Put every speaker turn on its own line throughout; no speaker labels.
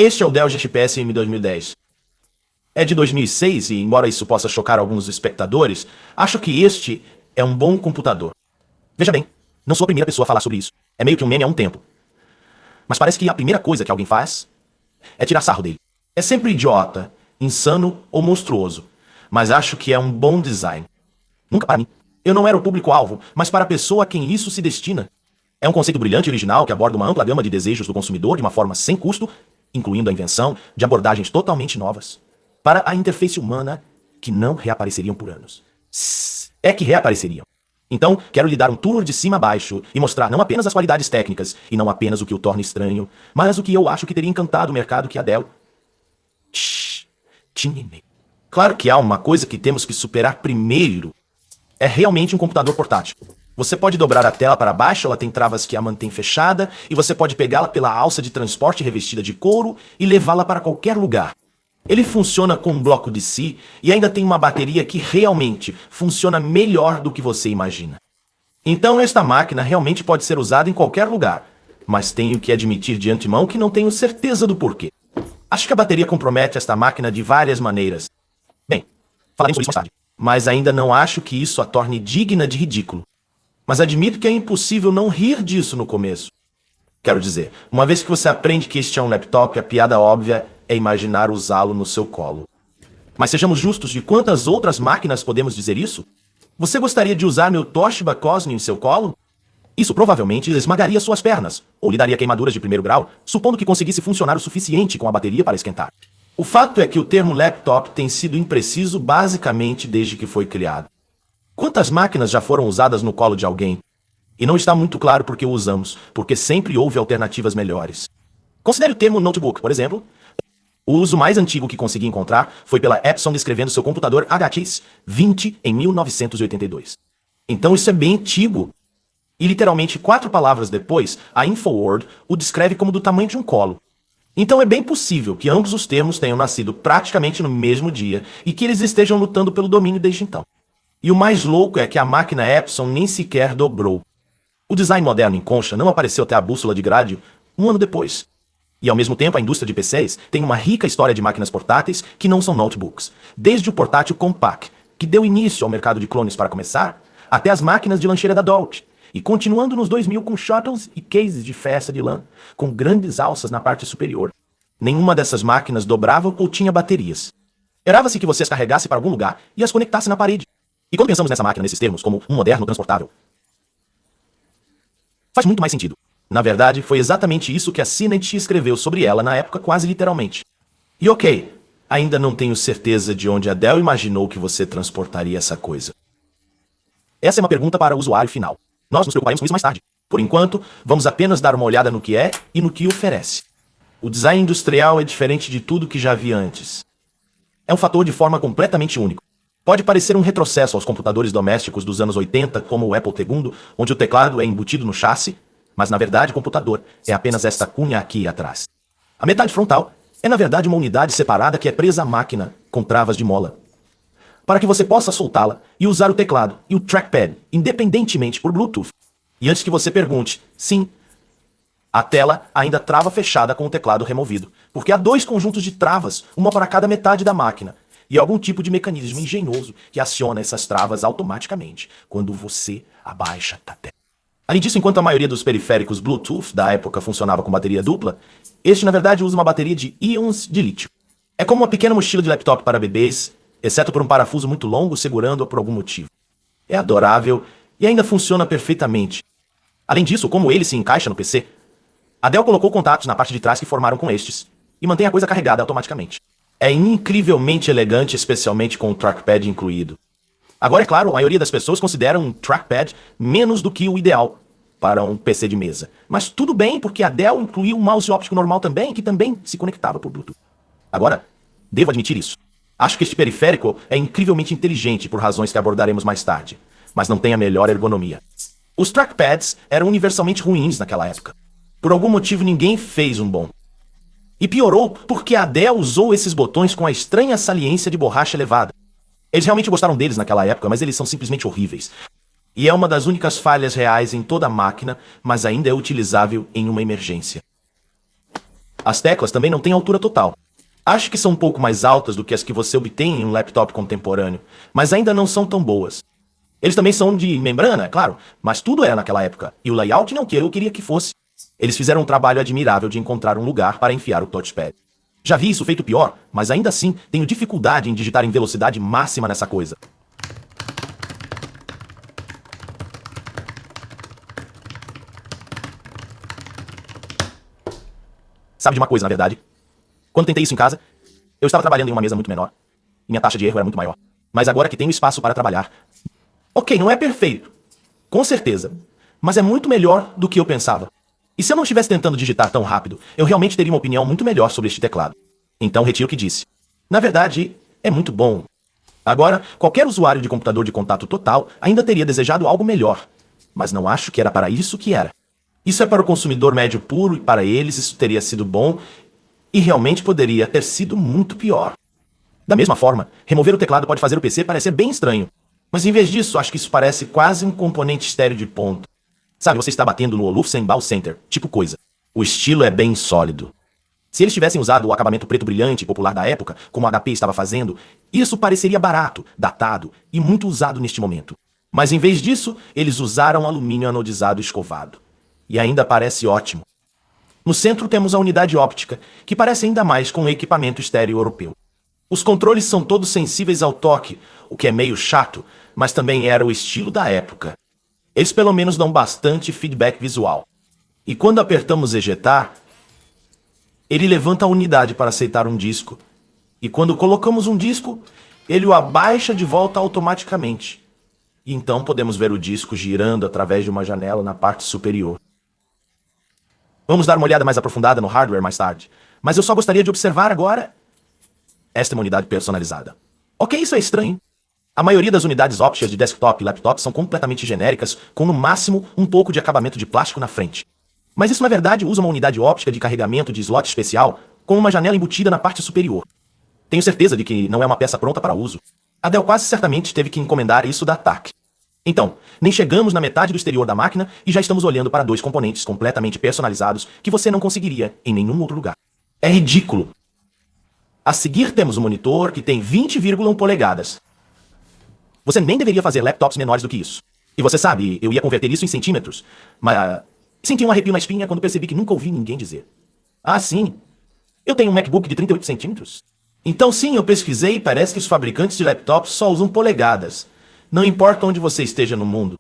Este é o Dell GXPS M 2010. É de 2006 e, embora isso possa chocar alguns espectadores, acho que este é um bom computador. Veja bem, não sou a primeira pessoa a falar sobre isso. É meio que um meme há um tempo. Mas parece que a primeira coisa que alguém faz é tirar sarro dele. É sempre idiota, insano ou monstruoso. Mas acho que é um bom design. Nunca para mim. Eu não era o público-alvo, mas para a pessoa a quem isso se destina. É um conceito brilhante e original que aborda uma ampla gama de desejos do consumidor de uma forma sem custo, incluindo a invenção de abordagens totalmente novas para a interface humana que não reapareceriam por anos. É que reapareceriam. Então, quero lhe dar um tour de cima a baixo e mostrar não apenas as qualidades técnicas e não apenas o que o torna estranho, mas o que eu acho que teria encantado o mercado que a Dell tinha em meio. Claro que há uma coisa que temos que superar primeiro. É realmente um computador portátil. Você pode dobrar a tela para baixo, ela tem travas que a mantêm fechada, e você pode pegá-la pela alça de transporte revestida de couro e levá-la para qualquer lugar. Ele funciona com um bloco de si e ainda tem uma bateria que realmente funciona melhor do que você imagina. Então esta máquina realmente pode ser usada em qualquer lugar, mas tenho que admitir de antemão que não tenho certeza do porquê. Acho que a bateria compromete esta máquina de várias maneiras. Bem, falaremos sobre isso mais tarde, mas ainda não acho que isso a torne digna de ridículo. Mas admito que é impossível não rir disso no começo. Quero dizer, uma vez que você aprende que este é um laptop, a piada óbvia é imaginar usá-lo no seu colo. Mas sejamos justos, de quantas outras máquinas podemos dizer isso? Você gostaria de usar meu Toshiba Cosmo em seu colo? Isso provavelmente esmagaria suas pernas, ou lhe daria queimaduras de primeiro grau, supondo que conseguisse funcionar o suficiente com a bateria para esquentar. O fato é que o termo laptop tem sido impreciso basicamente desde que foi criado. Quantas máquinas já foram usadas no colo de alguém? E não está muito claro por que o usamos, porque sempre houve alternativas melhores. Considere o termo notebook, por exemplo. O uso mais antigo que consegui encontrar foi pela Epson descrevendo seu computador HX 20 em 1982. Então isso é bem antigo. E literalmente 4 palavras depois, a InfoWord o descreve como do tamanho de um colo. Então é bem possível que ambos os termos tenham nascido praticamente no mesmo dia e que eles estejam lutando pelo domínio desde então. E o mais louco é que a máquina Epson nem sequer dobrou. O design moderno em concha não apareceu até a bússola de Grádio um ano depois. E ao mesmo tempo a indústria de PCs tem uma rica história de máquinas portáteis que não são notebooks. Desde o portátil Compaq, que deu início ao mercado de clones para começar, até as máquinas de lancheira da Dolce. E continuando nos 2000 com shuttles e cases de festa de lã, com grandes alças na parte superior. Nenhuma dessas máquinas dobrava ou tinha baterias. Esperava-se que você as carregasse para algum lugar e as conectasse na parede. E quando pensamos nessa máquina nesses termos, como um moderno transportável, faz muito mais sentido. Na verdade, foi exatamente isso que a CNET escreveu sobre ela na época quase literalmente. E ok, ainda não tenho certeza de onde a Dell imaginou que você transportaria essa coisa. Essa é uma pergunta para o usuário final. Nós nos preocuparemos com isso mais tarde. Por enquanto, vamos apenas dar uma olhada no que é e no que oferece. O design industrial é diferente de tudo que já vi antes. É um fator de forma completamente único. Pode parecer um retrocesso aos computadores domésticos dos anos 80, como o Apple II, onde o teclado é embutido no chassi, mas na verdade o computador é apenas esta cunha aqui atrás. A metade frontal é na verdade uma unidade separada que é presa à máquina com travas de mola, para que você possa soltá-la e usar o teclado e o trackpad independentemente por Bluetooth. E antes que você pergunte, sim, a tela ainda trava fechada com o teclado removido, porque há 2 conjuntos de travas, uma para cada metade da máquina, e algum tipo de mecanismo engenhoso que aciona essas travas automaticamente quando você abaixa a tela. Além disso, enquanto a maioria dos periféricos Bluetooth da época funcionava com bateria dupla, este na verdade usa uma bateria de íons de lítio. É como uma pequena mochila de laptop para bebês, exceto por um parafuso muito longo segurando-a por algum motivo. É adorável e ainda funciona perfeitamente. Além disso, como ele se encaixa no PC, a Dell colocou contatos na parte de trás que formaram com estes, e mantém a coisa carregada automaticamente. É incrivelmente elegante, especialmente com o trackpad incluído. Agora, é claro, a maioria das pessoas consideram um trackpad menos do que o ideal para um PC de mesa. Mas tudo bem, porque a Dell incluiu um mouse óptico normal também, que também se conectava por Bluetooth. Agora, devo admitir isso. Acho que este periférico é incrivelmente inteligente por razões que abordaremos mais tarde, mas não tem a melhor ergonomia. Os trackpads eram universalmente ruins naquela época. Por algum motivo ninguém fez um bom. E piorou porque a Dell usou esses botões com a estranha saliência de borracha elevada. Eles realmente gostaram deles naquela época, mas eles são simplesmente horríveis. E é uma das únicas falhas reais em toda a máquina, mas ainda é utilizável em uma emergência. As teclas também não têm altura total. Acho que são um pouco mais altas do que as que você obtém em um laptop contemporâneo, mas ainda não são tão boas. Eles também são de membrana, é claro, mas tudo era naquela época, e o layout não que eu queria que fosse. Eles fizeram um trabalho admirável de encontrar um lugar para enfiar o touchpad. Já vi isso feito pior, mas ainda assim tenho dificuldade em digitar em velocidade máxima nessa coisa. Sabe de uma coisa, na verdade? Quando tentei isso em casa, eu estava trabalhando em uma mesa muito menor. E minha taxa de erro era muito maior. Mas agora que tenho espaço para trabalhar... Ok, não é perfeito. Com certeza. Mas é muito melhor do que eu pensava. E se eu não estivesse tentando digitar tão rápido, eu realmente teria uma opinião muito melhor sobre este teclado. Então retiro o que disse. Na verdade, é muito bom. Agora, qualquer usuário de computador de contato total ainda teria desejado algo melhor. Mas não acho que era para isso que era. Isso é para o consumidor médio puro e para eles isso teria sido bom e realmente poderia ter sido muito pior. Da mesma forma, remover o teclado pode fazer o PC parecer bem estranho. Mas em vez disso, acho que isso parece quase um componente estéreo de ponta. Sabe, você está batendo no Olufsen Center, tipo coisa. O estilo é bem sólido. Se eles tivessem usado o acabamento preto brilhante popular da época, como a HP estava fazendo, isso pareceria barato, datado e muito usado neste momento. Mas em vez disso, eles usaram alumínio anodizado escovado. E ainda parece ótimo. No centro temos a unidade óptica, que parece ainda mais com um equipamento estéreo europeu. Os controles são todos sensíveis ao toque, o que é meio chato, mas também era o estilo da época. Eles pelo menos dão bastante feedback visual. E quando apertamos ejetar, ele levanta a unidade para aceitar um disco. E quando colocamos um disco, ele o abaixa de volta automaticamente. E então podemos ver o disco girando através de uma janela na parte superior. Vamos dar uma olhada mais aprofundada no hardware mais tarde, mas eu só gostaria de observar agora esta é uma unidade personalizada. Ok, isso é estranho. A maioria das unidades ópticas de desktop e laptop são completamente genéricas, com no máximo um pouco de acabamento de plástico na frente. Mas isso na verdade usa uma unidade óptica de carregamento de slot especial, com uma janela embutida na parte superior. Tenho certeza de que não é uma peça pronta para uso. A Dell quase certamente teve que encomendar isso da TAC. Então, nem chegamos na metade do exterior da máquina e já estamos olhando para dois componentes completamente personalizados que você não conseguiria em nenhum outro lugar. É ridículo. A seguir temos um monitor que tem 20,1 polegadas. Você nem deveria fazer laptops menores do que isso. E você sabe, eu ia converter isso em centímetros, mas senti um arrepio na espinha quando percebi que nunca ouvi ninguém dizer. Ah, sim. Eu tenho um MacBook de 38 centímetros. Então sim, eu pesquisei e parece que os fabricantes de laptops só usam polegadas. Não importa onde você esteja no mundo.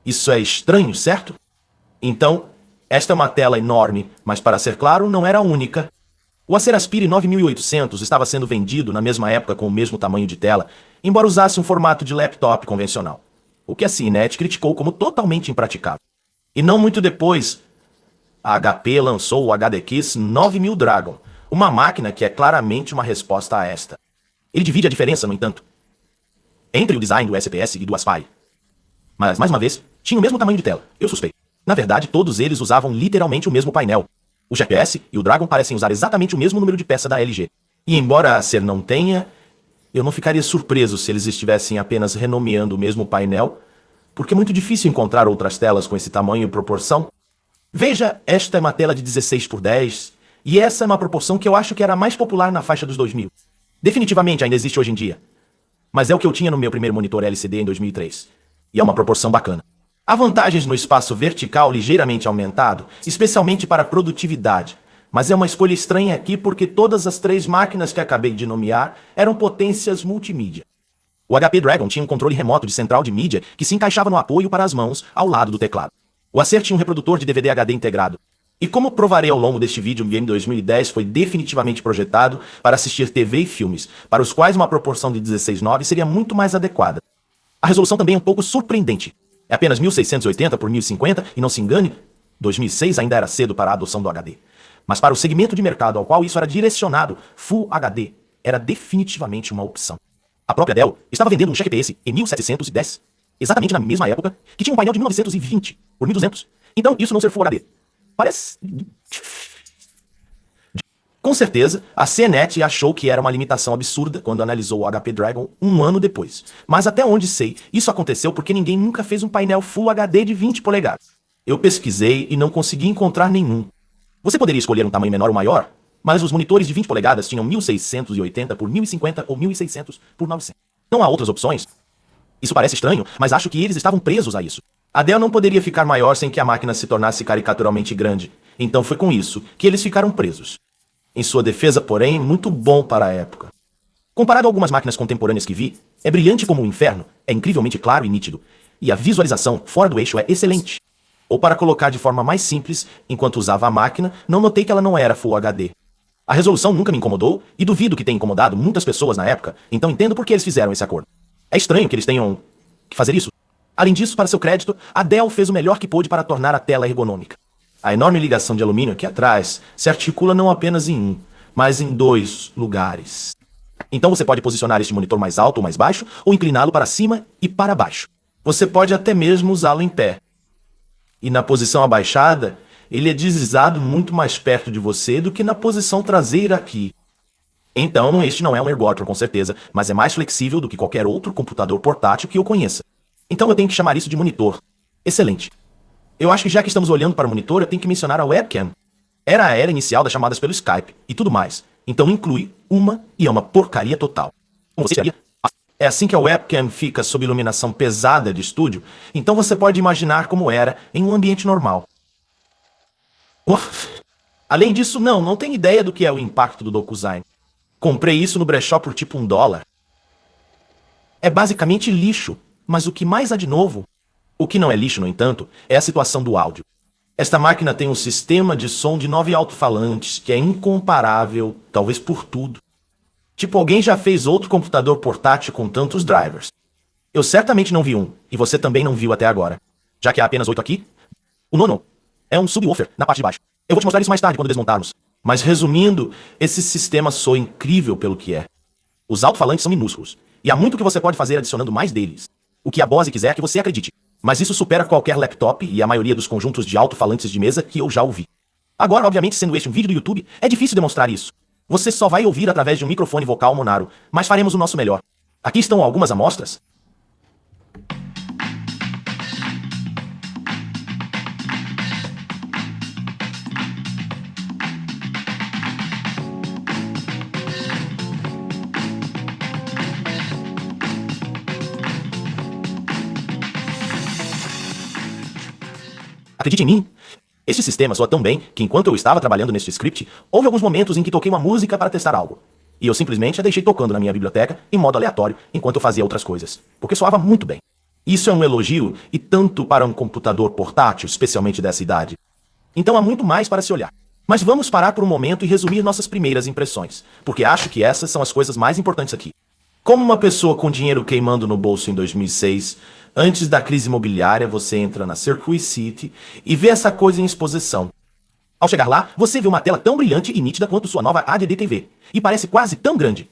Isso é estranho, certo? Então, esta é uma tela enorme, mas para ser claro, não era a única. O Acer Aspire 9800 estava sendo vendido na mesma época com o mesmo tamanho de tela, embora usasse um formato de laptop convencional, o que a CNET criticou como totalmente impraticável. E não muito depois, a HP lançou o HDKiss 9000 Dragon, uma máquina que é claramente uma resposta a esta. Ele divide a diferença, no entanto, entre o design do SPS e do Aspire. Mas, mais uma vez, tinha o mesmo tamanho de tela, eu suspeito. Na verdade, todos eles usavam literalmente o mesmo painel. O GPS e o Dragon parecem usar exatamente o mesmo número de peça da LG. E embora a Acer não tenha, eu não ficaria surpreso se eles estivessem apenas renomeando o mesmo painel, porque é muito difícil encontrar outras telas com esse tamanho e proporção. Veja, esta é uma tela de 16:10, e essa é uma proporção que eu acho que era mais popular na faixa dos 2000. Definitivamente ainda existe hoje em dia. Mas é o que eu tinha no meu primeiro monitor LCD em 2003. E é uma proporção bacana. Há vantagens no espaço vertical ligeiramente aumentado, especialmente para produtividade. Mas é uma escolha estranha aqui porque todas as três máquinas que acabei de nomear eram potências multimídia. O HP Dragon tinha um controle remoto de central de mídia que se encaixava no apoio para as mãos ao lado do teclado. O Acer tinha um reprodutor de DVD HD integrado. E como provarei ao longo deste vídeo, o Game 2010 foi definitivamente projetado para assistir TV e filmes, para os quais uma proporção de 16:9 seria muito mais adequada. A resolução também é um pouco surpreendente. É apenas 1680 por 1050 e não se engane, 2006 ainda era cedo para a adoção do HD. Mas para o segmento de mercado ao qual isso era direcionado, Full HD era definitivamente uma opção. A própria Dell estava vendendo um cheque-PS em 1710, exatamente na mesma época, que tinha um painel de 1920 por 1200. Então isso não ser Full HD. Parece... Com certeza, a CNET achou que era uma limitação absurda quando analisou o HP Dragon um ano depois. Mas até onde sei, isso aconteceu porque ninguém nunca fez um painel Full HD de 20 polegadas. Eu pesquisei e não consegui encontrar nenhum. Você poderia escolher um tamanho menor ou maior, mas os monitores de 20 polegadas tinham 1680 por 1050 ou 1600 por 900. Não há outras opções? Isso parece estranho, mas acho que eles estavam presos a isso. A Dell não poderia ficar maior sem que a máquina se tornasse caricaturalmente grande. Então foi com isso que eles ficaram presos. Em sua defesa, porém, muito bom para a época. Comparado a algumas máquinas contemporâneas que vi, é brilhante como o inferno, é incrivelmente claro e nítido, e a visualização fora do eixo é excelente. Ou para colocar de forma mais simples, enquanto usava a máquina, não notei que ela não era Full HD. A resolução nunca me incomodou, e duvido que tenha incomodado muitas pessoas na época, então entendo por que eles fizeram esse acordo. É estranho que eles tenham que fazer isso. Além disso, para seu crédito, a Dell fez o melhor que pôde para tornar a tela ergonômica. A enorme ligação de alumínio aqui atrás se articula não apenas em um, mas em dois lugares. Então você pode posicionar este monitor mais alto ou mais baixo, ou incliná-lo para cima e para baixo. Você pode até mesmo usá-lo em pé. E na posição abaixada, ele é deslizado muito mais perto de você do que na posição traseira aqui. Então, este não é um Ergotron com certeza, mas é mais flexível do que qualquer outro computador portátil que eu conheça. Então eu tenho que chamar isso de monitor. Excelente. Eu acho que já que estamos olhando para o monitor, eu tenho que mencionar a webcam. Era a era inicial das chamadas pelo Skype e tudo mais. Então inclui uma e é uma porcaria total. Como você diria? É assim que a webcam fica sob iluminação pesada de estúdio, então você pode imaginar como era em um ambiente normal. Além disso, não tenho ideia do que é o impacto do DocuSign. Comprei isso no brechó por tipo $1. É basicamente lixo, mas o que mais há de novo? O que não é lixo, no entanto, é a situação do áudio. Esta máquina tem um sistema de som de 9 alto-falantes que é incomparável, talvez por tudo. Tipo, alguém já fez outro computador portátil com tantos drivers. Eu certamente não vi um, e você também não viu até agora. Já que há apenas 8 aqui, o nono é um subwoofer na parte de baixo. Eu vou te mostrar isso mais tarde quando desmontarmos. Mas resumindo, esse sistema soa incrível pelo que é. Os alto-falantes são minúsculos, e há muito que você pode fazer adicionando mais deles. O que a Bose quiser que você acredite. Mas isso supera qualquer laptop e a maioria dos conjuntos de alto-falantes de mesa que eu já ouvi. Agora, obviamente, sendo este um vídeo do YouTube, é difícil demonstrar isso. Você só vai ouvir através de um microfone vocal Monaro, mas faremos o nosso melhor. Aqui estão algumas amostras. Acredite em mim, este sistema soa tão bem que enquanto eu estava trabalhando neste script, houve alguns momentos em que toquei uma música para testar algo. E eu simplesmente a deixei tocando na minha biblioteca em modo aleatório enquanto eu fazia outras coisas, porque soava muito bem. Isso é um elogio, e tanto para um computador portátil, especialmente dessa idade. Então há muito mais para se olhar. Mas vamos parar por um momento e resumir nossas primeiras impressões, porque acho que essas são as coisas mais importantes aqui. Como uma pessoa com dinheiro queimando no bolso em 2006, antes da crise imobiliária, você entra na Circuit City e vê essa coisa em exposição. Ao chegar lá, você vê uma tela tão brilhante e nítida quanto sua nova ADD TV, e parece quase tão grande.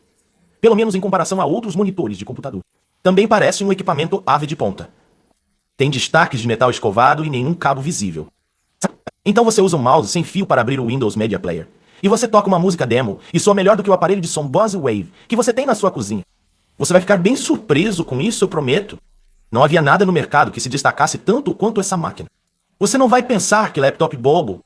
Pelo menos em comparação a outros monitores de computador. Também parece um equipamento AV de ponta. Tem destaques de metal escovado e nenhum cabo visível. Então você usa um mouse sem fio para abrir o Windows Media Player. E você toca uma música demo e soa melhor do que o aparelho de som Bose Wave que você tem na sua cozinha. Você vai ficar bem surpreso com isso, eu prometo. Não havia nada no mercado que se destacasse tanto quanto essa máquina. Você não vai pensar que laptop bobo.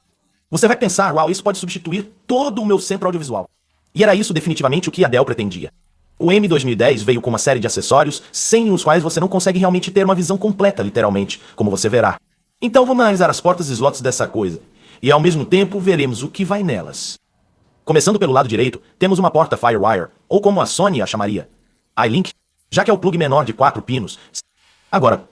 Você vai pensar, uau, isso pode substituir todo o meu centro audiovisual. E era isso definitivamente o que a Dell pretendia. O M2010 veio com uma série de acessórios, sem os quais você não consegue realmente ter uma visão completa, literalmente, como você verá. Então vamos analisar as portas e slots dessa coisa. E ao mesmo tempo veremos o que vai nelas. Começando pelo lado direito, temos uma porta Firewire, ou como a Sony a chamaria, iLink, já que é o plug menor de 4 pinos. Agora,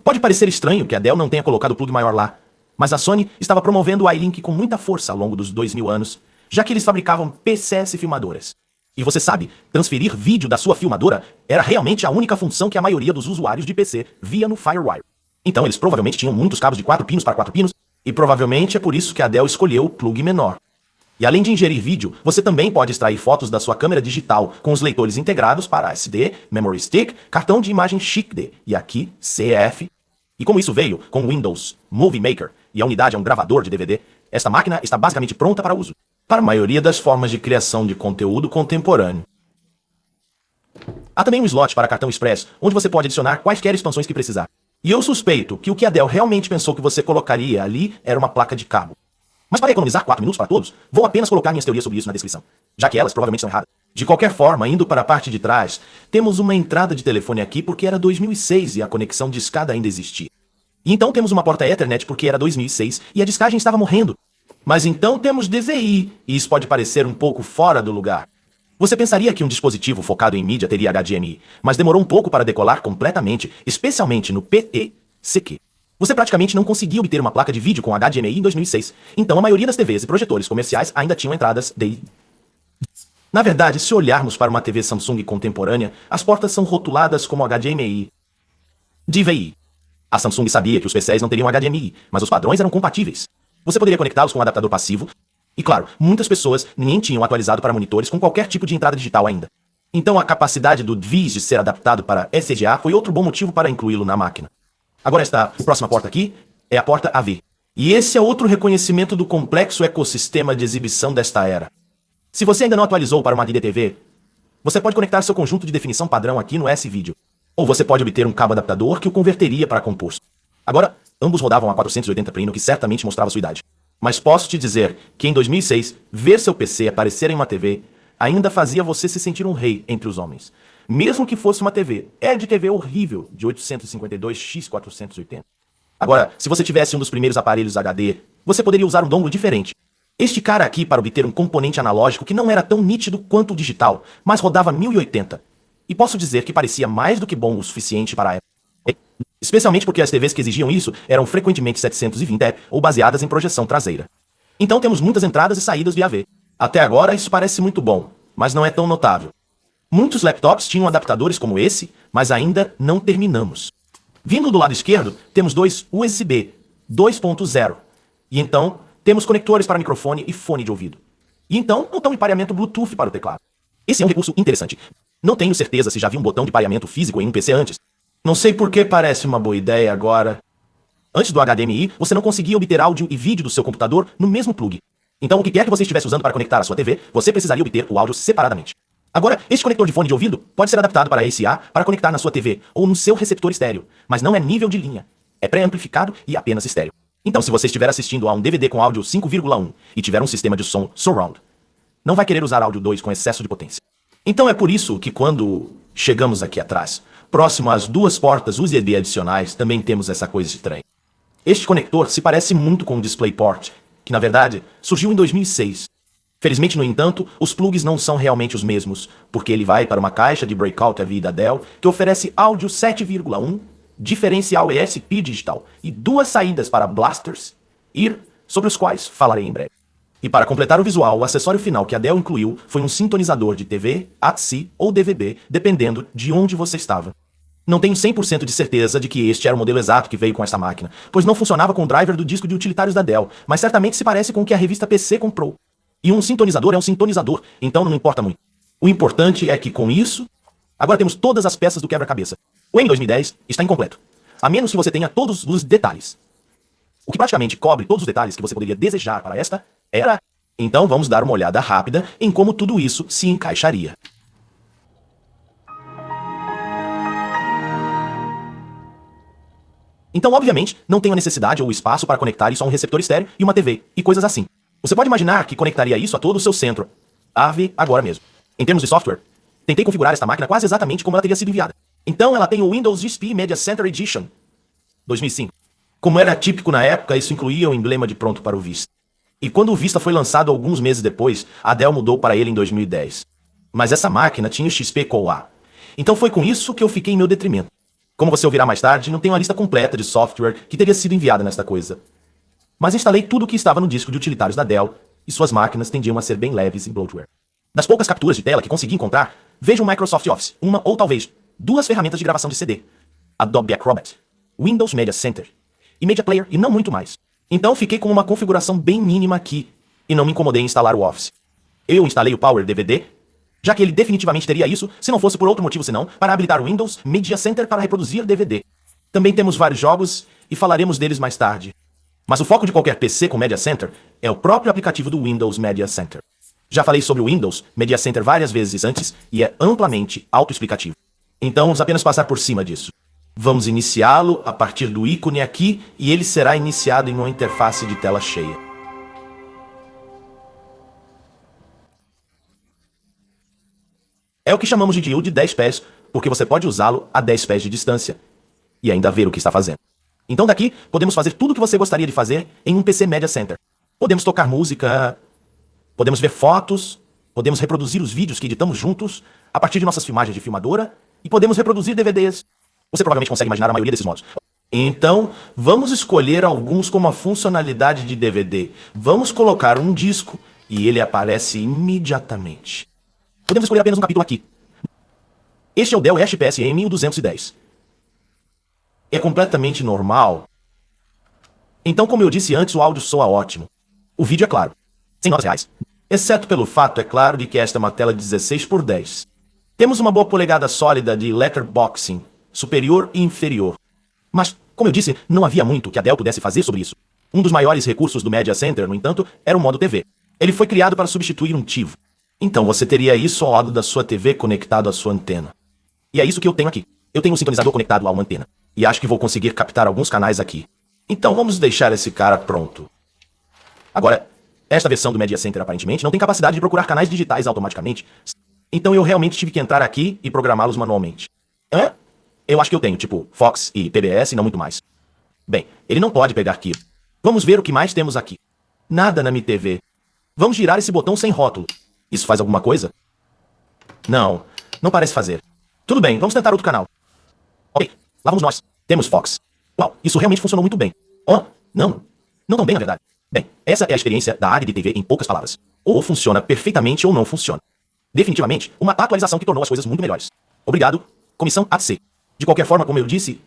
pode parecer estranho que a Dell não tenha colocado o plug maior lá, mas a Sony estava promovendo o iLink com muita força ao longo dos 2000 anos, já que eles fabricavam PCS filmadoras. E você sabe, transferir vídeo da sua filmadora era realmente a única função que a maioria dos usuários de PC via no Firewire. Então eles provavelmente tinham muitos cabos de 4 pinos para 4 pinos, e provavelmente é por isso que a Dell escolheu o plug menor. E além de ingerir vídeo, você também pode extrair fotos da sua câmera digital com os leitores integrados para SD, Memory Stick, cartão de imagem XD e aqui CF. E como isso veio com o Windows Movie Maker e a unidade é um gravador de DVD, esta máquina está basicamente pronta para uso, para a maioria das formas de criação de conteúdo contemporâneo. Há também um slot para cartão Express, onde você pode adicionar quaisquer expansões que precisar. E eu suspeito que o que a Dell realmente pensou que você colocaria ali era uma placa de cabo. Mas para economizar 4 minutos para todos, vou apenas colocar minhas teorias sobre isso na descrição, já que elas provavelmente são erradas. De qualquer forma, indo para a parte de trás, temos uma entrada de telefone aqui porque era 2006 e a conexão de escada ainda existia. E então temos uma porta Ethernet porque era 2006 e a discagem estava morrendo. Mas então temos DVI, e isso pode parecer um pouco fora do lugar. Você pensaria que um dispositivo focado em mídia teria HDMI, mas demorou um pouco para decolar completamente, especialmente no PTCQ. Você praticamente não conseguia obter uma placa de vídeo com HDMI em 2006, então a maioria das TVs e projetores comerciais ainda tinham entradas DVI. Na verdade, se olharmos para uma TV Samsung contemporânea, as portas são rotuladas como HDMI. DVI. A Samsung sabia que os PCs não teriam HDMI, mas os padrões eram compatíveis. Você poderia conectá-los com um adaptador passivo, e claro, muitas pessoas nem tinham atualizado para monitores com qualquer tipo de entrada digital ainda. Então a capacidade do DVI de ser adaptado para SDA foi outro bom motivo para incluí-lo na máquina. Agora esta próxima porta aqui é a porta AV. E esse é outro reconhecimento do complexo ecossistema de exibição desta era. Se você ainda não atualizou para uma DDTV, você pode conectar seu conjunto de definição padrão aqui no S-Video. Ou você pode obter um cabo adaptador que o converteria para composto. Agora, ambos rodavam a 480p, o que certamente mostrava sua idade. Mas posso te dizer que em 2006, ver seu PC aparecer em uma TV ainda fazia você se sentir um rei entre os homens. Mesmo que fosse uma TV, de TV horrível, de 852x480. Agora, se você tivesse um dos primeiros aparelhos HD, você poderia usar um dongle diferente. Este cara aqui para obter um componente analógico que não era tão nítido quanto o digital, mas rodava 1080. E posso dizer que parecia mais do que bom o suficiente para a época. Especialmente porque as TVs que exigiam isso eram frequentemente 720p ou baseadas em projeção traseira. Então temos muitas entradas e saídas via AV. Até agora isso parece muito bom, mas não é tão notável. Muitos laptops tinham adaptadores como esse, mas ainda não terminamos. Vindo do lado esquerdo, temos dois USB 2.0. E então, temos conectores para microfone e fone de ouvido. E então, botão de pareamento Bluetooth para o teclado. Esse é um recurso interessante. Não tenho certeza se já vi um botão de pareamento físico em um PC antes. Não sei por que parece uma boa ideia agora. Antes do HDMI, você não conseguia obter áudio e vídeo do seu computador no mesmo plug. Então, o que quer que você estivesse usando para conectar a sua TV, você precisaria obter o áudio separadamente. Agora, este conector de fone de ouvido pode ser adaptado para ACA para conectar na sua TV ou no seu receptor estéreo, mas não é nível de linha. É pré-amplificado e apenas estéreo. Então, se você estiver assistindo a um DVD com áudio 5,1 e tiver um sistema de som surround, não vai querer usar áudio 2 com excesso de potência. Então é por isso que quando chegamos aqui atrás, próximo às duas portas USB adicionais, também temos essa coisa estranha. Este conector se parece muito com o DisplayPort, que na verdade surgiu em 2006. Felizmente, no entanto, os plugs não são realmente os mesmos, porque ele vai para uma caixa de breakout AV da Dell que oferece áudio 7,1, diferencial ESP digital e duas saídas para blasters, sobre os quais falarei em breve. E para completar o visual, o acessório final que a Dell incluiu foi um sintonizador de TV, ATSC ou DVB, dependendo de onde você estava. Não tenho 100% de certeza de que este era o modelo exato que veio com esta máquina, pois não funcionava com o driver do disco de utilitários da Dell, mas certamente se parece com o que a revista PC comprou. E um sintonizador é um sintonizador, então não importa muito. O importante é que com isso, agora temos todas as peças do quebra-cabeça. O em 2010 está incompleto, a menos que você tenha todos os detalhes. O que praticamente cobre todos os detalhes que você poderia desejar para esta era. Então vamos dar uma olhada rápida em como tudo isso se encaixaria. Então, obviamente, não tenho a necessidade ou espaço para conectar isso a um receptor estéreo e uma TV, e coisas assim. Você pode imaginar que conectaria isso a todo o seu centro AV agora mesmo. Em termos de software, tentei configurar esta máquina quase exatamente como ela teria sido enviada. Então ela tem o Windows XP Media Center Edition 2005. Como era típico na época, isso incluía o emblema de pronto para o Vista. E quando o Vista foi lançado alguns meses depois, a Dell mudou para ele em 2010. Mas essa máquina tinha o XP CoA. Então foi com isso que eu fiquei em meu detrimento. Como você ouvirá mais tarde, não tenho a lista completa de software que teria sido enviada nesta coisa. Mas instalei tudo o que estava no disco de utilitários da Dell, e suas máquinas tendiam a ser bem leves em bloatware. Das poucas capturas de tela que consegui encontrar, vejo o Microsoft Office, uma ou talvez duas ferramentas de gravação de CD, Adobe Acrobat, Windows Media Center e Media Player e não muito mais. Então fiquei com uma configuração bem mínima aqui e não me incomodei em instalar o Office. Eu instalei o Power DVD, já que ele definitivamente teria isso se não fosse por outro motivo senão para habilitar o Windows Media Center para reproduzir DVD. Também temos vários jogos e falaremos deles mais tarde. Mas o foco de qualquer PC com Media Center é o próprio aplicativo do Windows Media Center. Já falei sobre o Windows Media Center várias vezes antes e é amplamente autoexplicativo. Então vamos apenas passar por cima disso. Vamos iniciá-lo a partir do ícone aqui e ele será iniciado em uma interface de tela cheia. É o que chamamos de DIU de 10 pés, porque você pode usá-lo a 10 pés de distância e ainda ver o que está fazendo. Então daqui, podemos fazer tudo o que você gostaria de fazer em um PC Media Center. Podemos tocar música, podemos ver fotos, podemos reproduzir os vídeos que editamos juntos a partir de nossas filmagens de filmadora e podemos reproduzir DVDs. Você provavelmente consegue imaginar a maioria desses modos. Então, vamos escolher alguns como a funcionalidade de DVD. Vamos colocar um disco e ele aparece imediatamente. Podemos escolher apenas um capítulo aqui. Este é o Dell ESP M1210. É completamente normal. Então, como eu disse antes, o áudio soa ótimo. O vídeo é claro, sem notas reais. Exceto pelo fato, é claro, de que esta é uma tela 16:10. Temos uma boa polegada sólida de letterboxing, superior e inferior. Mas, como eu disse, não havia muito que a Dell pudesse fazer sobre isso. Um dos maiores recursos do Media Center, no entanto, era o modo TV. Ele foi criado para substituir um TiVo. Então você teria isso ao lado da sua TV conectado à sua antena. E é isso que eu tenho aqui. Eu tenho um sintonizador conectado a uma antena. E acho que vou conseguir captar alguns canais aqui. Então vamos deixar esse cara pronto. Agora, esta versão do Media Center aparentemente não tem capacidade de procurar canais digitais automaticamente. Então eu realmente tive que entrar aqui e programá-los manualmente. Eu acho que eu tenho, tipo, Fox e PBS e não muito mais. Bem, ele não pode pegar aqui. Vamos ver o que mais temos aqui. Nada na minha TV. Vamos girar esse botão sem rótulo. Isso faz alguma coisa? Não, não parece fazer. Tudo bem, vamos tentar outro canal. Ok, lá vamos nós. Temos Fox. Uau, isso realmente funcionou muito bem. Não tão bem na verdade. Bem, essa é a experiência da área de TV em poucas palavras. Ou funciona perfeitamente ou não funciona. Definitivamente, uma atualização que tornou as coisas muito melhores. Obrigado, Comissão ATC. De qualquer forma, como eu disse,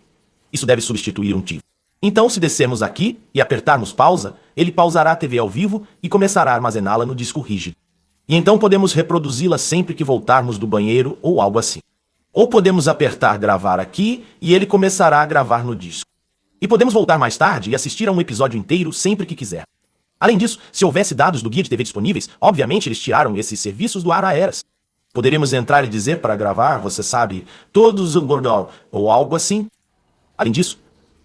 isso deve substituir um TiVo. Então, se descermos aqui e apertarmos pausa, ele pausará a TV ao vivo e começará a armazená-la no disco rígido. E então podemos reproduzi-la sempre que voltarmos do banheiro ou algo assim. Ou podemos apertar gravar aqui e ele começará a gravar no disco. E podemos voltar mais tarde e assistir a um episódio inteiro sempre que quiser. Além disso, se houvesse dados do guia de TV disponíveis, obviamente eles tiraram esses serviços do ar há eras. Poderíamos entrar e dizer para gravar, você sabe, todos o gordão ou algo assim. Além disso,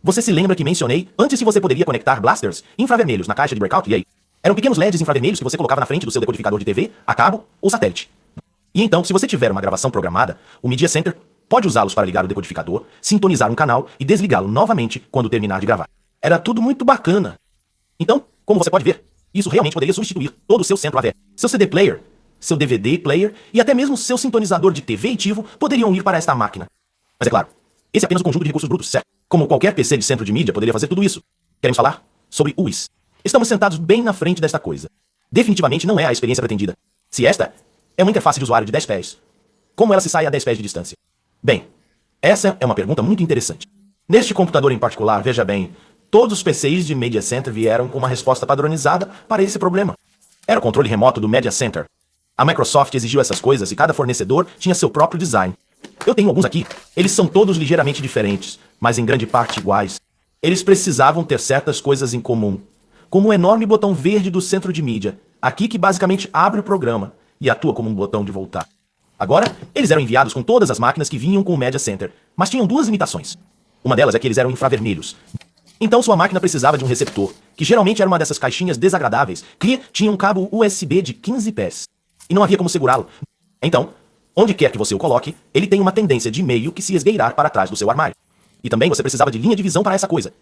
você se lembra que mencionei antes que você poderia conectar blasters infravermelhos na caixa de breakout? E aí? Eram pequenos LEDs infravermelhos que você colocava na frente do seu decodificador de TV, a cabo ou satélite. E então, se você tiver uma gravação programada, o Media Center pode usá-los para ligar o decodificador, sintonizar um canal e desligá-lo novamente quando terminar de gravar. Era tudo muito bacana. Então, como você pode ver, isso realmente poderia substituir todo o seu centro AV. Seu CD player, seu DVD player e até mesmo seu sintonizador de TV e TiVo poderiam ir para esta máquina. Mas é claro, esse é apenas um conjunto de recursos brutos, certo? Como qualquer PC de centro de mídia poderia fazer tudo isso. Queremos falar sobre UIs. Estamos sentados bem na frente desta coisa. Definitivamente não é a experiência pretendida. Se esta é uma interface de usuário de 10 pés, como ela se sai a 10 pés de distância? Bem, essa é uma pergunta muito interessante. Neste computador em particular, veja bem, todos os PCs de Media Center vieram com uma resposta padronizada para esse problema. Era o controle remoto do Media Center. A Microsoft exigiu essas coisas e cada fornecedor tinha seu próprio design. Eu tenho alguns aqui. Eles são todos ligeiramente diferentes, mas em grande parte iguais. Eles precisavam ter certas coisas em comum, como o enorme botão verde do centro de mídia, aqui que basicamente abre o programa e atua como um botão de voltar. Agora, eles eram enviados com todas as máquinas que vinham com o Media Center, mas tinham duas limitações. Uma delas é que eles eram infravermelhos. Então sua máquina precisava de um receptor, que geralmente era uma dessas caixinhas desagradáveis, que tinha um cabo USB de 15 pés. E não havia como segurá-lo. Então, onde quer que você o coloque, ele tem uma tendência de meio que se esgueirar para trás do seu armário. E também você precisava de linha de visão para essa coisa.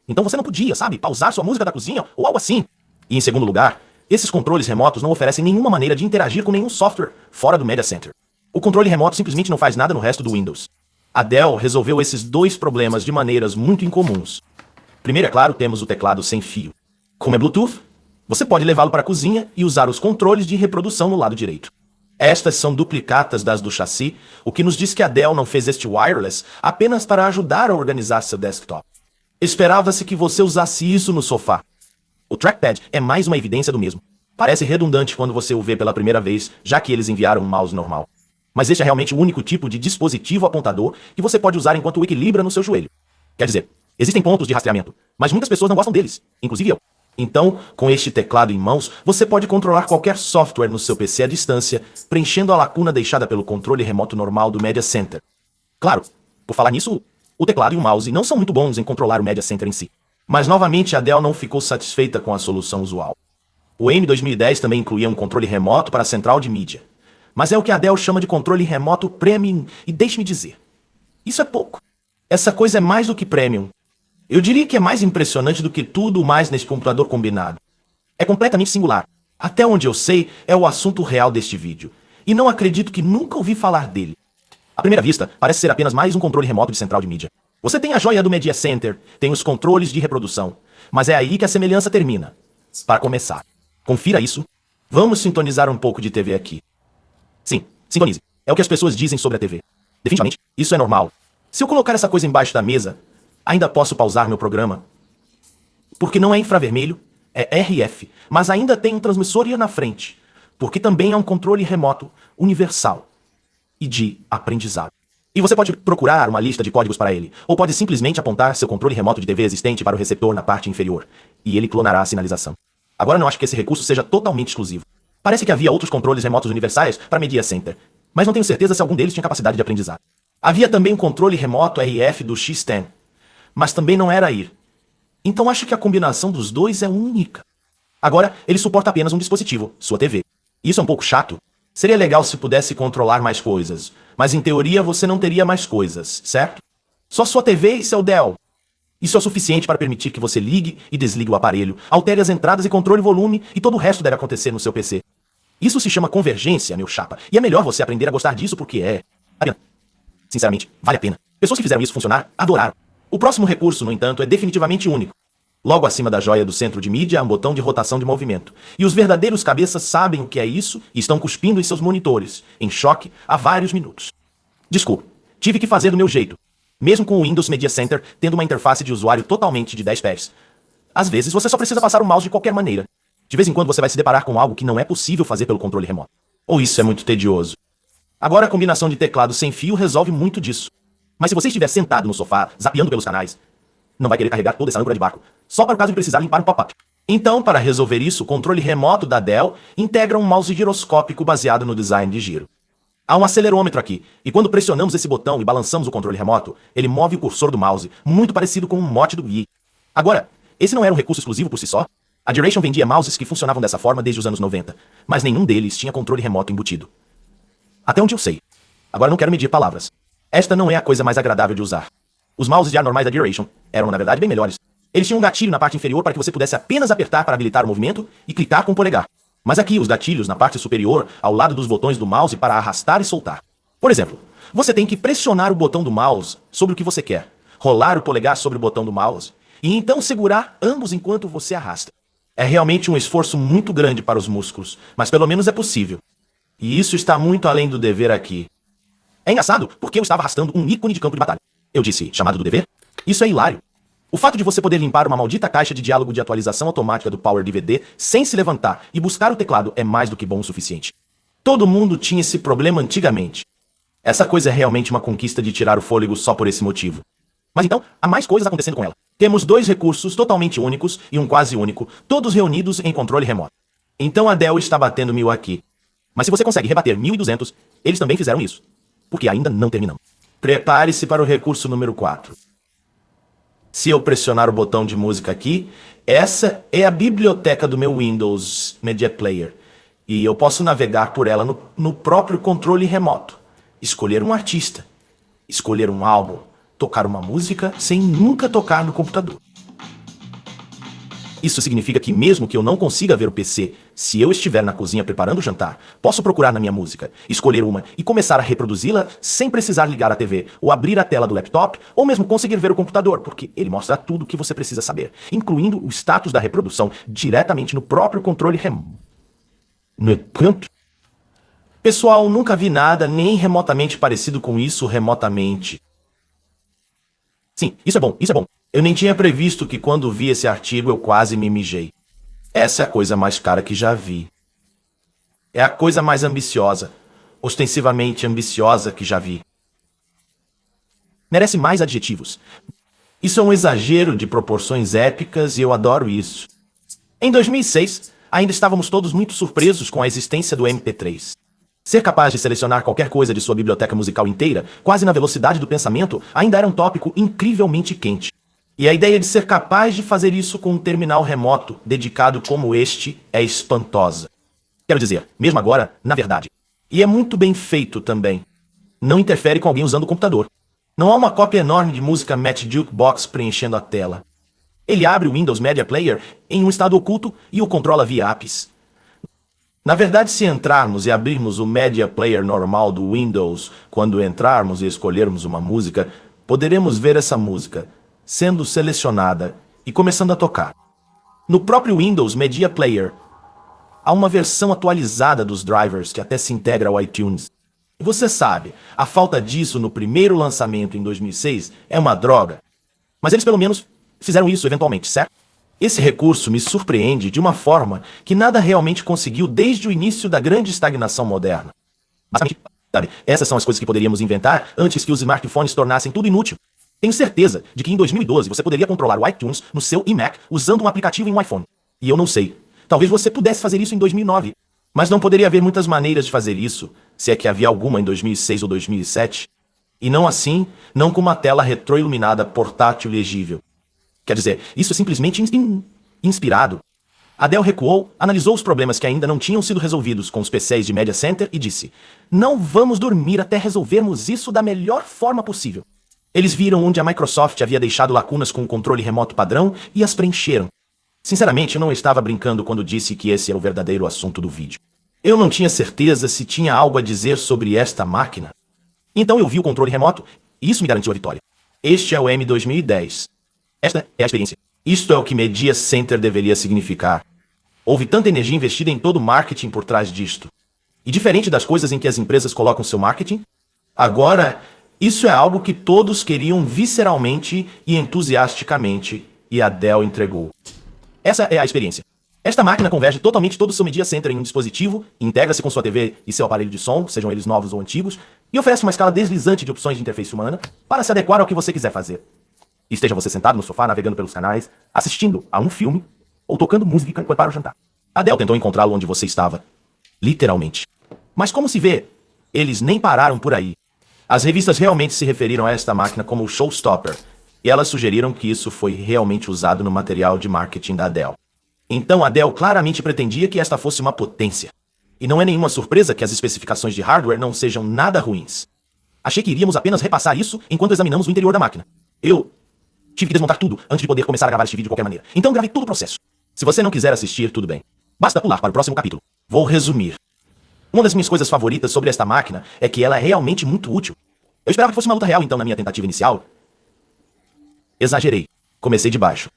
Então você não podia, sabe, pausar sua música da cozinha ou algo assim. E em segundo lugar, esses controles remotos não oferecem nenhuma maneira de interagir com nenhum software fora do Media Center. O controle remoto simplesmente não faz nada no resto do Windows. A Dell resolveu esses dois problemas de maneiras muito incomuns. Primeiro, é claro, temos o teclado sem fio. Como é Bluetooth, você pode levá-lo para a cozinha e usar os controles de reprodução no lado direito. Estas são duplicatas das do chassi, o que nos diz que a Dell não fez este wireless apenas para ajudar a organizar seu desktop. Esperava-se que você usasse isso no sofá. O trackpad é mais uma evidência do mesmo. Parece redundante quando você o vê pela primeira vez, já que eles enviaram um mouse normal. Mas este é realmente o único tipo de dispositivo apontador que você pode usar enquanto o equilibra no seu joelho. Quer dizer, existem pontos de rastreamento, mas muitas pessoas não gostam deles, inclusive eu. Então, com este teclado em mãos, você pode controlar qualquer software no seu PC à distância, preenchendo a lacuna deixada pelo controle remoto normal do Media Center. Claro, por falar nisso, o teclado e o mouse não são muito bons em controlar o Media Center em si. Mas novamente a Dell não ficou satisfeita com a solução usual. O M2010 também incluía um controle remoto para a central de mídia. Mas é o que a Dell chama de controle remoto premium, e deixe-me dizer, isso é pouco. Essa coisa é mais do que premium. Eu diria que é mais impressionante do que tudo mais nesse computador combinado. É completamente singular. Até onde eu sei, é o assunto real deste vídeo. E não acredito que nunca ouvi falar dele. À primeira vista, parece ser apenas mais um controle remoto de central de mídia. Você tem a joia do Media Center, tem os controles de reprodução. Mas é aí que a semelhança termina. Para começar, confira isso. Vamos sintonizar um pouco de TV aqui. Sim, sintonize. É o que as pessoas dizem sobre a TV. Definitivamente, isso é normal. Se eu colocar essa coisa embaixo da mesa, ainda posso pausar meu programa? Porque não é infravermelho, é RF, mas ainda tem um transmissor na frente. Porque também é um controle remoto universal e de aprendizado. E você pode procurar uma lista de códigos para ele, ou pode simplesmente apontar seu controle remoto de TV existente para o receptor na parte inferior, e ele clonará a sinalização. Agora não acho que esse recurso seja totalmente exclusivo. Parece que havia outros controles remotos universais para Media Center, mas não tenho certeza se algum deles tinha capacidade de aprendizado. Havia também um controle remoto RF do X10, mas também não era IR. Então acho que a combinação dos dois é única. Agora, ele suporta apenas um dispositivo, sua TV. Isso é um pouco chato. Seria legal se pudesse controlar mais coisas, mas em teoria você não teria mais coisas, certo? Só sua TV e seu Dell. Isso é o suficiente para permitir que você ligue e desligue o aparelho, altere as entradas e controle o volume, e todo o resto deve acontecer no seu PC. Isso se chama convergência, meu chapa, e é melhor você aprender a gostar disso porque é... Sinceramente, vale a pena. Pessoas que fizeram isso funcionar, adoraram. O próximo recurso, no entanto, é definitivamente único. Logo acima da joia do centro de mídia há um botão de rotação de movimento. E os verdadeiros cabeças sabem o que é isso e estão cuspindo em seus monitores, em choque, há vários minutos. Desculpe, tive que fazer do meu jeito. Mesmo com o Windows Media Center tendo uma interface de usuário totalmente de 10 pés. Às vezes você só precisa passar o mouse de qualquer maneira. De vez em quando você vai se deparar com algo que não é possível fazer pelo controle remoto. Ou isso é muito tedioso. Agora a combinação de teclado sem fio resolve muito disso. Mas se você estiver sentado no sofá, zapeando pelos canais, não vai querer carregar toda essa âncora de barco, só para o caso de precisar limpar um pop-up. Então, para resolver isso, o controle remoto da Dell integra um mouse giroscópico baseado no design de giro. Há um acelerômetro aqui, e quando pressionamos esse botão e balançamos o controle remoto, ele move o cursor do mouse, muito parecido com um mote do Wii. Agora, esse não era um recurso exclusivo por si só? A Duration vendia mouses que funcionavam dessa forma desde os anos 90, mas nenhum deles tinha controle remoto embutido. Até onde eu sei. Agora não quero medir palavras. Esta não é a coisa mais agradável de usar. Os mouses de ar normais da Duration eram, na verdade, bem melhores. Eles tinham um gatilho na parte inferior para que você pudesse apenas apertar para habilitar o movimento e clicar com o polegar. Mas aqui, os gatilhos na parte superior, ao lado dos botões do mouse para arrastar e soltar. Por exemplo, você tem que pressionar o botão do mouse sobre o que você quer, rolar o polegar sobre o botão do mouse, e então segurar ambos enquanto você arrasta. É realmente um esforço muito grande para os músculos, mas pelo menos é possível. E isso está muito além do dever aqui. É engraçado porque eu estava arrastando um ícone de campo de batalha. Eu disse, chamado do dever? Isso é hilário. O fato de você poder limpar uma maldita caixa de diálogo de atualização automática do Power DVD sem se levantar e buscar o teclado é mais do que bom o suficiente. Todo mundo tinha esse problema antigamente. Essa coisa é realmente uma conquista de tirar o fôlego só por esse motivo. Mas então, há mais coisas acontecendo com ela. Temos dois recursos totalmente únicos e um quase único, todos reunidos em controle remoto. Então a Dell está batendo 1000 aqui. Mas se você consegue rebater 1200, eles também fizeram isso. Porque ainda não terminamos. Prepare-se para o recurso número 4. Se eu pressionar o botão de música aqui, essa é a biblioteca do meu Windows Media Player. E eu posso navegar por ela no próprio controle remoto. Escolher um artista, escolher um álbum, tocar uma música sem nunca tocar no computador. Isso significa que mesmo que eu não consiga ver o PC, se eu estiver na cozinha preparando o jantar, posso procurar na minha música, escolher uma e começar a reproduzi-la sem precisar ligar a TV, ou abrir a tela do laptop, ou mesmo conseguir ver o computador, porque ele mostra tudo o que você precisa saber, incluindo o status da reprodução diretamente no próprio controle remoto. No entanto, pessoal, nunca vi nada nem remotamente parecido com isso remotamente. Sim, isso é bom, isso é bom. Eu nem tinha previsto que quando vi esse artigo eu quase me mijei. Essa é a coisa mais cara que já vi. É a coisa mais ambiciosa, ostensivamente ambiciosa que já vi. Merece mais adjetivos. Isso é um exagero de proporções épicas e eu adoro isso. Em 2006, ainda estávamos todos muito surpresos com a existência do MP3. Ser capaz de selecionar qualquer coisa de sua biblioteca musical inteira, quase na velocidade do pensamento, ainda era um tópico incrivelmente quente. E a ideia de ser capaz de fazer isso com um terminal remoto dedicado como este é espantosa. Quero dizer, mesmo agora, na verdade, E é muito bem feito também. Não interfere com alguém usando o computador. Não há uma cópia enorme de música Match Jukebox preenchendo a tela. Ele abre o Windows Media Player em um estado oculto e o controla via APIs. Na verdade, se entrarmos e abrirmos o Media Player normal do Windows, quando entrarmos e escolhermos uma música, poderemos ver essa música sendo selecionada e começando a tocar. No próprio Windows Media Player, há uma versão atualizada dos drivers que até se integra ao iTunes. E você sabe, a falta disso no primeiro lançamento em 2006 é uma droga. Mas eles pelo menos fizeram isso eventualmente, certo? Esse recurso me surpreende de uma forma que nada realmente conseguiu desde o início da grande estagnação moderna. Basicamente, sabe, essas são as coisas que poderíamos inventar antes que os smartphones tornassem tudo inútil. Tenho certeza de que em 2012 você poderia controlar o iTunes no seu iMac usando um aplicativo em um iPhone. E eu não sei. Talvez você pudesse fazer isso em 2009. Mas não poderia haver muitas maneiras de fazer isso, se é que havia alguma em 2006 ou 2007. E não assim, não com uma tela retroiluminada portátil legível. Quer dizer, isso é simplesmente inspirado. A Dell recuou, analisou os problemas que ainda não tinham sido resolvidos com os PCs de Media Center e disse: "Não vamos dormir até resolvermos isso da melhor forma possível." Eles viram onde a Microsoft havia deixado lacunas com o controle remoto padrão e as preencheram. Sinceramente, eu não estava brincando quando disse que esse era o verdadeiro assunto do vídeo. Eu não tinha certeza se tinha algo a dizer sobre esta máquina. Então eu vi o controle remoto e isso me garantiu a vitória. Este é o M2010. Esta é a experiência. Isto é o que Media Center deveria significar. Houve tanta energia investida em todo o marketing por trás disto. E diferente das coisas em que as empresas colocam seu marketing, agora isso é algo que todos queriam visceralmente e entusiasticamente, e a Dell entregou. Essa é a experiência. Esta máquina converge totalmente todo o seu Media Center em um dispositivo, integra-se com sua TV e seu aparelho de som, sejam eles novos ou antigos, e oferece uma escala deslizante de opções de interface humana para se adequar ao que você quiser fazer. Esteja você sentado no sofá, navegando pelos canais, assistindo a um filme ou tocando música enquanto para o jantar. A Dell tentou encontrá-lo onde você estava. Literalmente. Mas como se vê, eles nem pararam por aí. As revistas realmente se referiram a esta máquina como o showstopper, e elas sugeriram que isso foi realmente usado no material de marketing da Dell. Então a Dell claramente pretendia que esta fosse uma potência. E não é nenhuma surpresa que as especificações de hardware não sejam nada ruins. Achei que iríamos apenas repassar isso enquanto examinamos o interior da máquina. Eu tive que desmontar tudo antes de poder começar a gravar este vídeo de qualquer maneira. Então gravei todo o processo. Se você não quiser assistir, tudo bem. Basta pular para o próximo capítulo. Vou resumir. Uma das minhas coisas favoritas sobre esta máquina é que ela é realmente muito útil. Eu esperava que fosse uma luta real, então, na minha tentativa inicial. Exagerei. Comecei de baixo.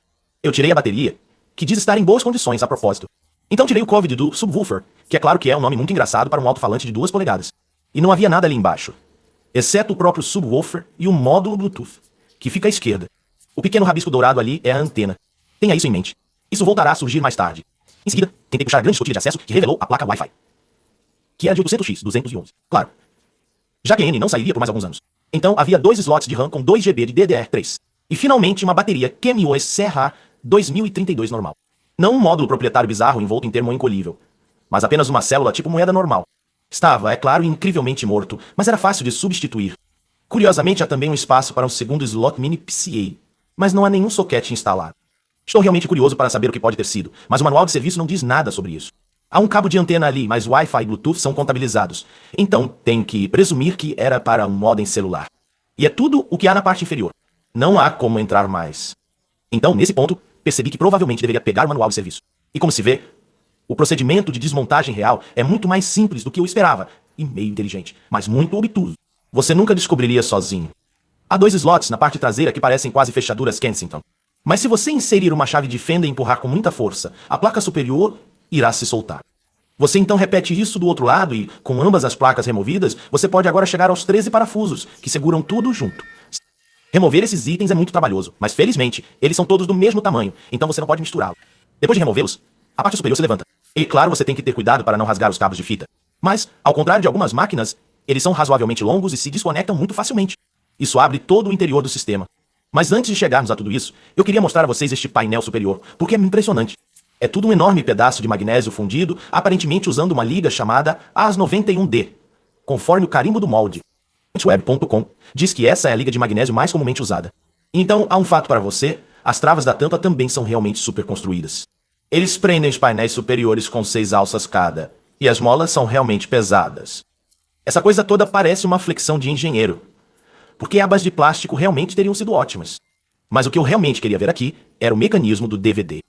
Eu tirei a bateria, que diz estar em boas condições a propósito. Então tirei o COVID do subwoofer, que é claro que é um nome muito engraçado para um alto-falante de 2 polegadas. E não havia nada ali embaixo, exceto o próprio subwoofer e o módulo Bluetooth, que fica à esquerda. O pequeno rabisco dourado ali é a antena. Tenha isso em mente. Isso voltará a surgir mais tarde. Em seguida, tentei puxar a grande escotilha de acesso que revelou a placa Wi-Fi, que era de 800x 211. Claro. Já que N não sairia por mais alguns anos. Então havia 2 slots de RAM com 2 GB de DDR3. E finalmente uma bateria QMOS Serra 2032 normal. Não um módulo proprietário bizarro envolto em termo encolhível, mas apenas uma célula tipo moeda normal. Estava, é claro, incrivelmente morto, mas era fácil de substituir. Curiosamente, há também um espaço para um segundo slot mini PCA, mas não há nenhum soquete instalado. Estou realmente curioso para saber o que pode ter sido, mas o manual de serviço não diz nada sobre isso. Há um cabo de antena ali, mas Wi-Fi e Bluetooth são contabilizados. Então, tenho que presumir que era para um modem celular. E é tudo o que há na parte inferior. Não há como entrar mais. Então, nesse ponto, percebi que provavelmente deveria pegar o manual de serviço. E como se vê, o procedimento de desmontagem real é muito mais simples do que eu esperava, e meio inteligente, mas muito obtuso. Você nunca descobriria sozinho. Há 2 slots na parte traseira que parecem quase fechaduras Kensington. Mas se você inserir uma chave de fenda e empurrar com muita força, a placa superior irá se soltar. Você então repete isso do outro lado e, com ambas as placas removidas, você pode agora chegar aos 13 parafusos, que seguram tudo junto. Remover esses itens é muito trabalhoso, mas felizmente, eles são todos do mesmo tamanho, então você não pode misturá-los. Depois de removê-los, a parte superior se levanta. E claro, você tem que ter cuidado para não rasgar os cabos de fita. Mas, ao contrário de algumas máquinas, eles são razoavelmente longos e se desconectam muito facilmente. Isso abre todo o interior do sistema. Mas antes de chegarmos a tudo isso, eu queria mostrar a vocês este painel superior, porque é impressionante. É tudo um enorme pedaço de magnésio fundido, aparentemente usando uma liga chamada AS91D, conforme o carimbo do molde. Web.com diz que essa é a liga de magnésio mais comumente usada. Então, há um fato para você, as travas da tampa também são realmente super construídas. Eles prendem os painéis superiores com 6 alças cada, e as molas são realmente pesadas. Essa coisa toda parece uma flexão de engenheiro, porque abas de plástico realmente teriam sido ótimas. Mas o que eu realmente queria ver aqui era o mecanismo do DVD.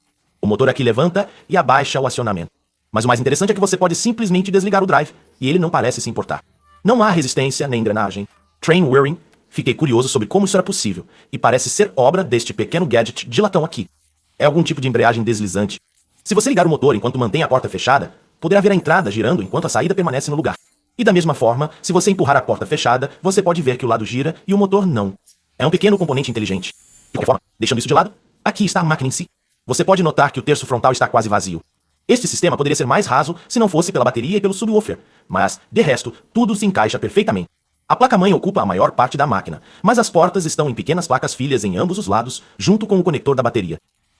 O motor aqui levanta e abaixa o acionamento. Mas o mais interessante é que você pode simplesmente desligar o drive, e ele não parece se importar. Não há resistência nem engrenagem. Train whirring. Fiquei curioso sobre como isso era possível, e parece ser obra deste pequeno gadget de latão aqui. É algum tipo de embreagem deslizante. Se você ligar o motor enquanto mantém a porta fechada, poderá ver a entrada girando enquanto a saída permanece no lugar. E da mesma forma, se você empurrar a porta fechada, você pode ver que o lado gira e o motor não. É um pequeno componente inteligente. De qualquer forma, deixando isso de lado, aqui está a máquina em si. Você pode notar que o terço frontal está quase vazio. Este sistema poderia ser mais raso se não fosse pela bateria e pelo subwoofer, mas, de resto, tudo se encaixa perfeitamente. A placa-mãe ocupa a maior parte da máquina, mas as portas estão em pequenas placas filhas em ambos os lados, junto com o conector da bateria.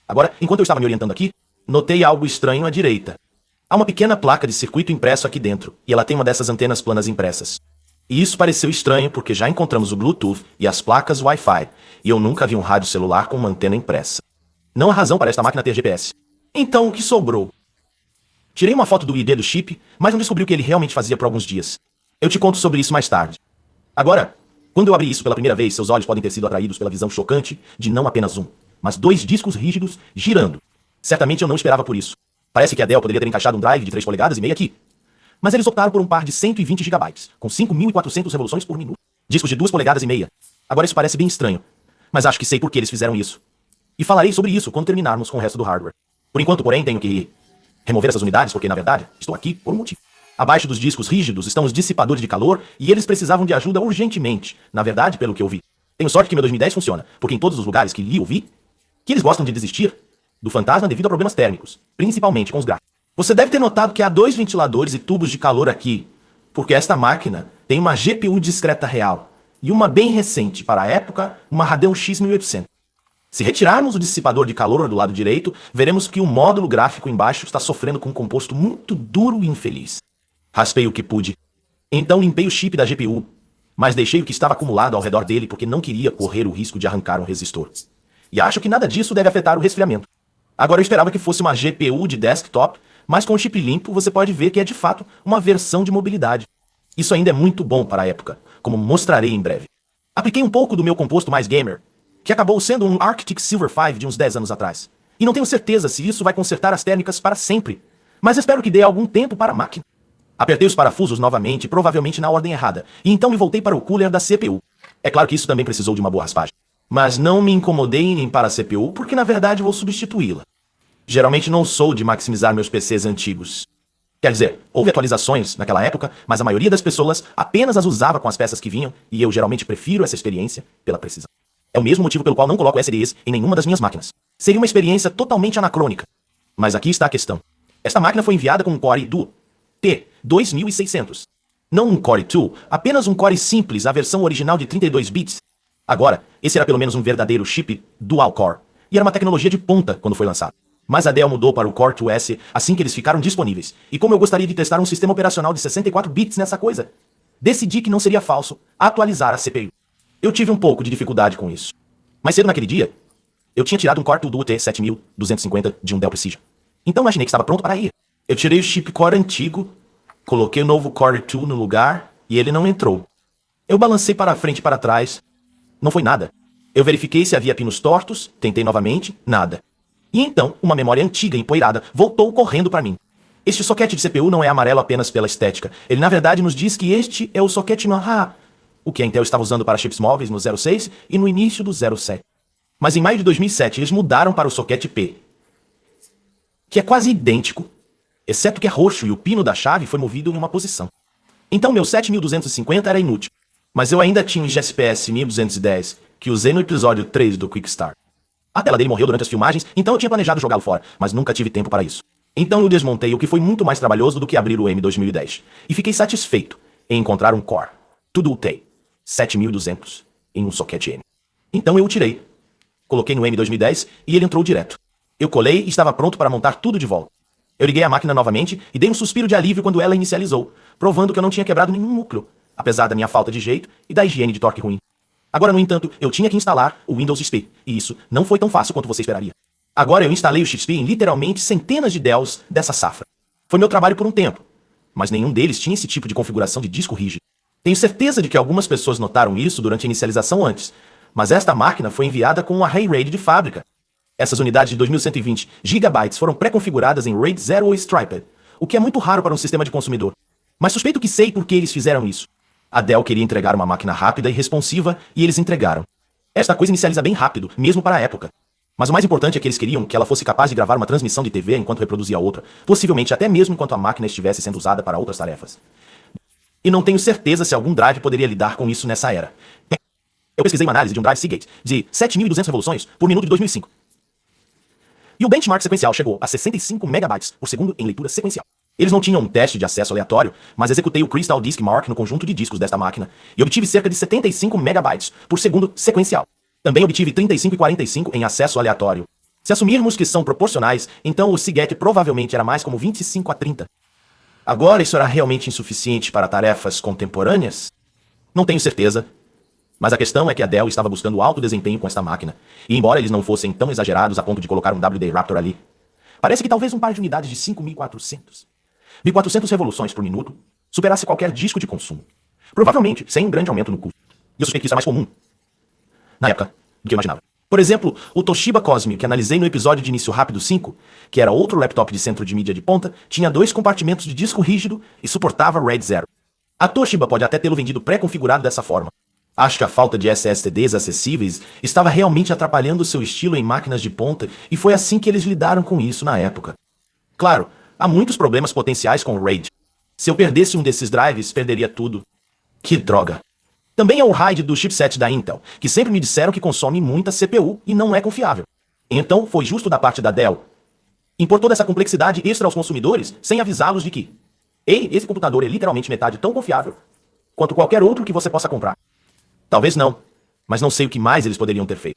Agora, enquanto eu estava me orientando aqui, notei algo estranho à direita. Há uma pequena placa de circuito impresso aqui dentro, e ela tem uma dessas antenas planas impressas. E isso pareceu estranho porque já encontramos o Bluetooth e as placas Wi-Fi, e eu nunca vi um rádio celular com uma antena impressa. Não há razão para esta máquina ter GPS. Então, o que sobrou? Tirei uma foto do ID do chip, mas não descobri o que ele realmente fazia por alguns dias. Eu te conto sobre isso mais tarde. Agora, quando eu abri isso pela primeira vez, seus olhos podem ter sido atraídos pela visão chocante de não apenas um, mas 2 discos rígidos girando. Certamente eu não esperava por isso. Parece que a Dell poderia ter encaixado um drive de 3,5 polegadas aqui. Mas eles optaram por um par de 120 GB, com 5.400 revoluções por minuto. Discos de 2,5 polegadas. Agora isso parece bem estranho, mas acho que sei por que eles fizeram isso. E falarei sobre isso quando terminarmos com o resto do hardware. Por enquanto, porém, tenho que remover essas unidades porque, na verdade, estou aqui por um motivo. Abaixo dos discos rígidos estão os dissipadores de calor e eles precisavam de ajuda urgentemente, na verdade, pelo que eu vi. Tenho sorte que meu 2010 funciona, porque em todos os lugares que li ou vi, que eles gostam de desistir do fantasma devido a problemas térmicos, principalmente com os gráficos. Você deve ter notado que há 2 ventiladores e tubos de calor aqui, porque esta máquina tem uma GPU discreta real e uma bem recente, para a época, uma Radeon X 1800. Se retirarmos o dissipador de calor do lado direito, veremos que o módulo gráfico embaixo está sofrendo com um composto muito duro e infeliz. Raspei o que pude. Então limpei o chip da GPU, mas deixei o que estava acumulado ao redor dele porque não queria correr o risco de arrancar um resistor. E acho que nada disso deve afetar o resfriamento. Agora eu esperava que fosse uma GPU de desktop, mas com o chip limpo você pode ver que é de fato uma versão de mobilidade. Isso ainda é muito bom para a época, como mostrarei em breve. Apliquei um pouco do meu composto mais gamer, que acabou sendo um Arctic Silver 5 de uns 10 anos atrás. E não tenho certeza se isso vai consertar as térmicas para sempre, mas espero que dê algum tempo para a máquina. Apertei os parafusos novamente, provavelmente na ordem errada, e então me voltei para o cooler da CPU. É claro que isso também precisou de uma boa raspagem. Mas não me incomodei em limpar a CPU porque na verdade vou substituí-la. Geralmente não sou de maximizar meus PCs antigos. Quer dizer, houve atualizações naquela época, mas a maioria das pessoas apenas as usava com as peças que vinham, e eu geralmente prefiro essa experiência pela precisão. É o mesmo motivo pelo qual não coloco SDs em nenhuma das minhas máquinas. Seria uma experiência totalmente anacrônica. Mas aqui está a questão. Esta máquina foi enviada com um Core Duo T2600. Não um Core 2, apenas um Core simples, a versão original de 32 bits. Agora, esse era pelo menos um verdadeiro chip Dual Core, e era uma tecnologia de ponta quando foi lançado. Mas a Dell mudou para o Core 2S assim que eles ficaram disponíveis. E como eu gostaria de testar um sistema operacional de 64 bits nessa coisa, decidi que não seria falso atualizar a CPU. Eu tive um pouco de dificuldade com isso. Mas cedo naquele dia, eu tinha tirado um Core Duo T7250 de um Dell Precision. Então imaginei que estava pronto para ir. Eu tirei o chip Core antigo, coloquei o novo Core 2 no lugar e ele não entrou. Eu balancei para frente e para trás. Não foi nada. Eu verifiquei se havia pinos tortos, tentei novamente, nada. E então, uma memória antiga empoeirada voltou correndo para mim. Este soquete de CPU não é amarelo apenas pela estética. Ele na verdade nos diz que este é o soquete NOR, o que a Intel estava usando para chips móveis no 06 e no início do 07. Mas em maio de 2007 eles mudaram para o soquete P, que é quase idêntico, exceto que é roxo e o pino da chave foi movido em uma posição. Então meu 7250 era inútil, mas eu ainda tinha um GSPS 1210 que usei no episódio 3 do Quick Start. A tela dele morreu durante as filmagens, então eu tinha planejado jogá-lo fora, mas nunca tive tempo para isso. Então eu desmontei o que foi muito mais trabalhoso do que abrir o M2010, e fiquei satisfeito em encontrar um Core Duo T7200 em um soquete M. Então eu o tirei, coloquei no M2010 e ele entrou direto. Eu colei e estava pronto para montar tudo de volta. Eu liguei a máquina novamente e dei um suspiro de alívio quando ela inicializou, provando que eu não tinha quebrado nenhum núcleo, apesar da minha falta de jeito e da higiene de torque ruim. Agora, no entanto, eu tinha que instalar o Windows XP, e isso não foi tão fácil quanto você esperaria. Agora eu instalei o XP em literalmente centenas de Dells dessa safra. Foi meu trabalho por um tempo, mas nenhum deles tinha esse tipo de configuração de disco rígido. Tenho certeza de que algumas pessoas notaram isso durante a inicialização antes, mas esta máquina foi enviada com um array RAID de fábrica. Essas unidades de 2120 GB foram pré-configuradas em RAID 0 ou Striped, o que é muito raro para um sistema de consumidor. Mas suspeito que sei por que eles fizeram isso. A Dell queria entregar uma máquina rápida e responsiva, e eles entregaram. Esta coisa inicializa bem rápido, mesmo para a época. Mas o mais importante é que eles queriam que ela fosse capaz de gravar uma transmissão de TV enquanto reproduzia outra, possivelmente até mesmo enquanto a máquina estivesse sendo usada para outras tarefas. E não tenho certeza se algum drive poderia lidar com isso nessa era. Eu pesquisei uma análise de um drive Seagate de 7.200 revoluções por minuto de 2005. E o benchmark sequencial chegou a 65 megabytes por segundo em leitura sequencial. Eles não tinham um teste de acesso aleatório, mas executei o Crystal Disk Mark no conjunto de discos desta máquina e obtive cerca de 75 megabytes por segundo sequencial. Também obtive 35 e 45 em acesso aleatório. Se assumirmos que são proporcionais, então o Seagate provavelmente era mais como 25 a 30. Agora isso era realmente insuficiente para tarefas contemporâneas? Não tenho certeza. Mas a questão é que a Dell estava buscando alto desempenho com esta máquina, e embora eles não fossem tão exagerados a ponto de colocar um WD Raptor ali, parece que talvez um par de unidades de 5.400, 1.400 revoluções por minuto superasse qualquer disco de consumo. Provavelmente sem um grande aumento no custo. E eu suspeito que isso é mais comum, na época, do que eu imaginava. Por exemplo, o Toshiba Cosmio, que analisei no episódio de início rápido 5, que era outro laptop de centro de mídia de ponta, tinha 2 compartimentos de disco rígido e suportava RAID 0. A Toshiba pode até tê-lo vendido pré-configurado dessa forma. Acho que a falta de SSDs acessíveis estava realmente atrapalhando seu estilo em máquinas de ponta e foi assim que eles lidaram com isso na época. Claro, há muitos problemas potenciais com o RAID. Se eu perdesse um desses drives, perderia tudo. Que droga. Também é o RAID do chipset da Intel, que sempre me disseram que consome muita CPU e não é confiável. Então foi justo da parte da Dell impor toda essa complexidade extra aos consumidores sem avisá-los de que, ei, esse computador é literalmente metade tão confiável quanto qualquer outro que você possa comprar. Talvez não, mas não sei o que mais eles poderiam ter feito.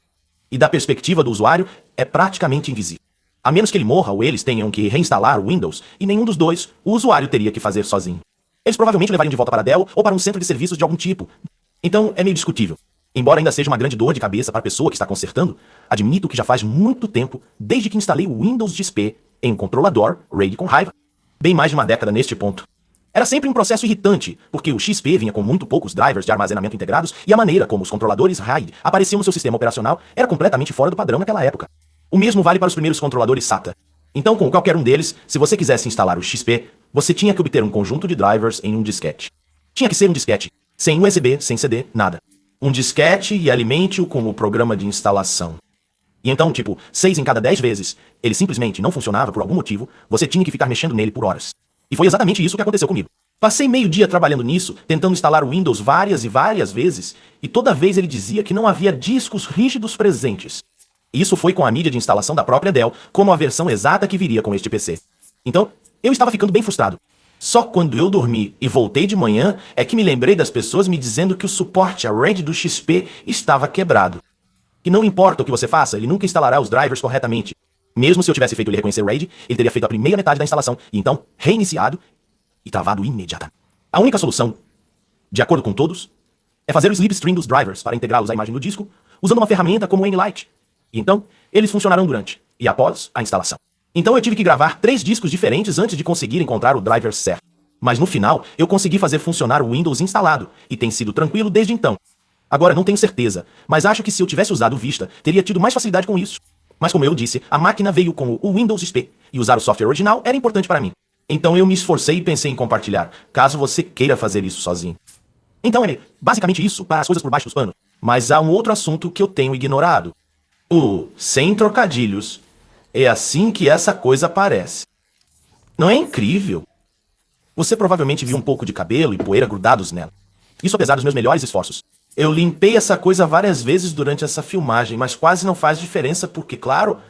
E da perspectiva do usuário, é praticamente invisível. A menos que ele morra ou eles tenham que reinstalar o Windows, e nenhum dos dois o usuário teria que fazer sozinho. Eles provavelmente levariam de volta para a Dell ou para um centro de serviços de algum tipo. Então é meio discutível. Embora ainda seja uma grande dor de cabeça para a pessoa que está consertando, admito que já faz muito tempo desde que instalei o Windows XP em um controlador RAID com raiva. Bem mais de uma década neste ponto. Era sempre um processo irritante, porque o XP vinha com muito poucos drivers de armazenamento integrados e a maneira como os controladores RAID apareciam no seu sistema operacional era completamente fora do padrão naquela época. O mesmo vale para os primeiros controladores SATA. Então, com qualquer um deles, se você quisesse instalar o XP, você tinha que obter um conjunto de drivers em um disquete. Tinha que ser um disquete, sem USB, sem CD, nada. Um disquete e alimente-o com o programa de instalação. E então, 6 em cada 10 vezes, ele simplesmente não funcionava por algum motivo, você tinha que ficar mexendo nele por horas. E foi exatamente isso que aconteceu comigo. Passei meio dia trabalhando nisso, tentando instalar o Windows várias e várias vezes, e toda vez ele dizia que não havia discos rígidos presentes. Isso foi com a mídia de instalação da própria Dell, como a versão exata que viria com este PC. Então, eu estava ficando bem frustrado. Só quando eu dormi e voltei de manhã é que me lembrei das pessoas me dizendo que o suporte a RAID do XP estava quebrado. E não importa o que você faça, ele nunca instalará os drivers corretamente. Mesmo se eu tivesse feito ele reconhecer RAID, ele teria feito a primeira metade da instalação, e então reiniciado e travado imediatamente. A única solução, de acordo com todos, é fazer o slipstream dos drivers para integrá-los à imagem do disco, usando uma ferramenta como o Nlight. E então, eles funcionarão durante e após a instalação. Então eu tive que gravar 3 discos diferentes antes de conseguir encontrar o driver certo. Mas no final, eu consegui fazer funcionar o Windows instalado, e tem sido tranquilo desde então. Agora, não tenho certeza, mas acho que se eu tivesse usado o Vista, teria tido mais facilidade com isso. Mas como eu disse, a máquina veio com o Windows XP, e usar o software original era importante para mim. Então eu me esforcei e pensei em compartilhar, caso você queira fazer isso sozinho. Então é basicamente isso para as coisas por baixo dos panos. Mas há um outro assunto que eu tenho ignorado. O sem trocadilhos. É assim que essa coisa parece. Não é incrível? Você provavelmente viu um pouco de cabelo e poeira grudados nela. Isso apesar dos meus melhores esforços. Eu limpei essa coisa várias vezes durante essa filmagem, mas quase não faz diferença porque, claro,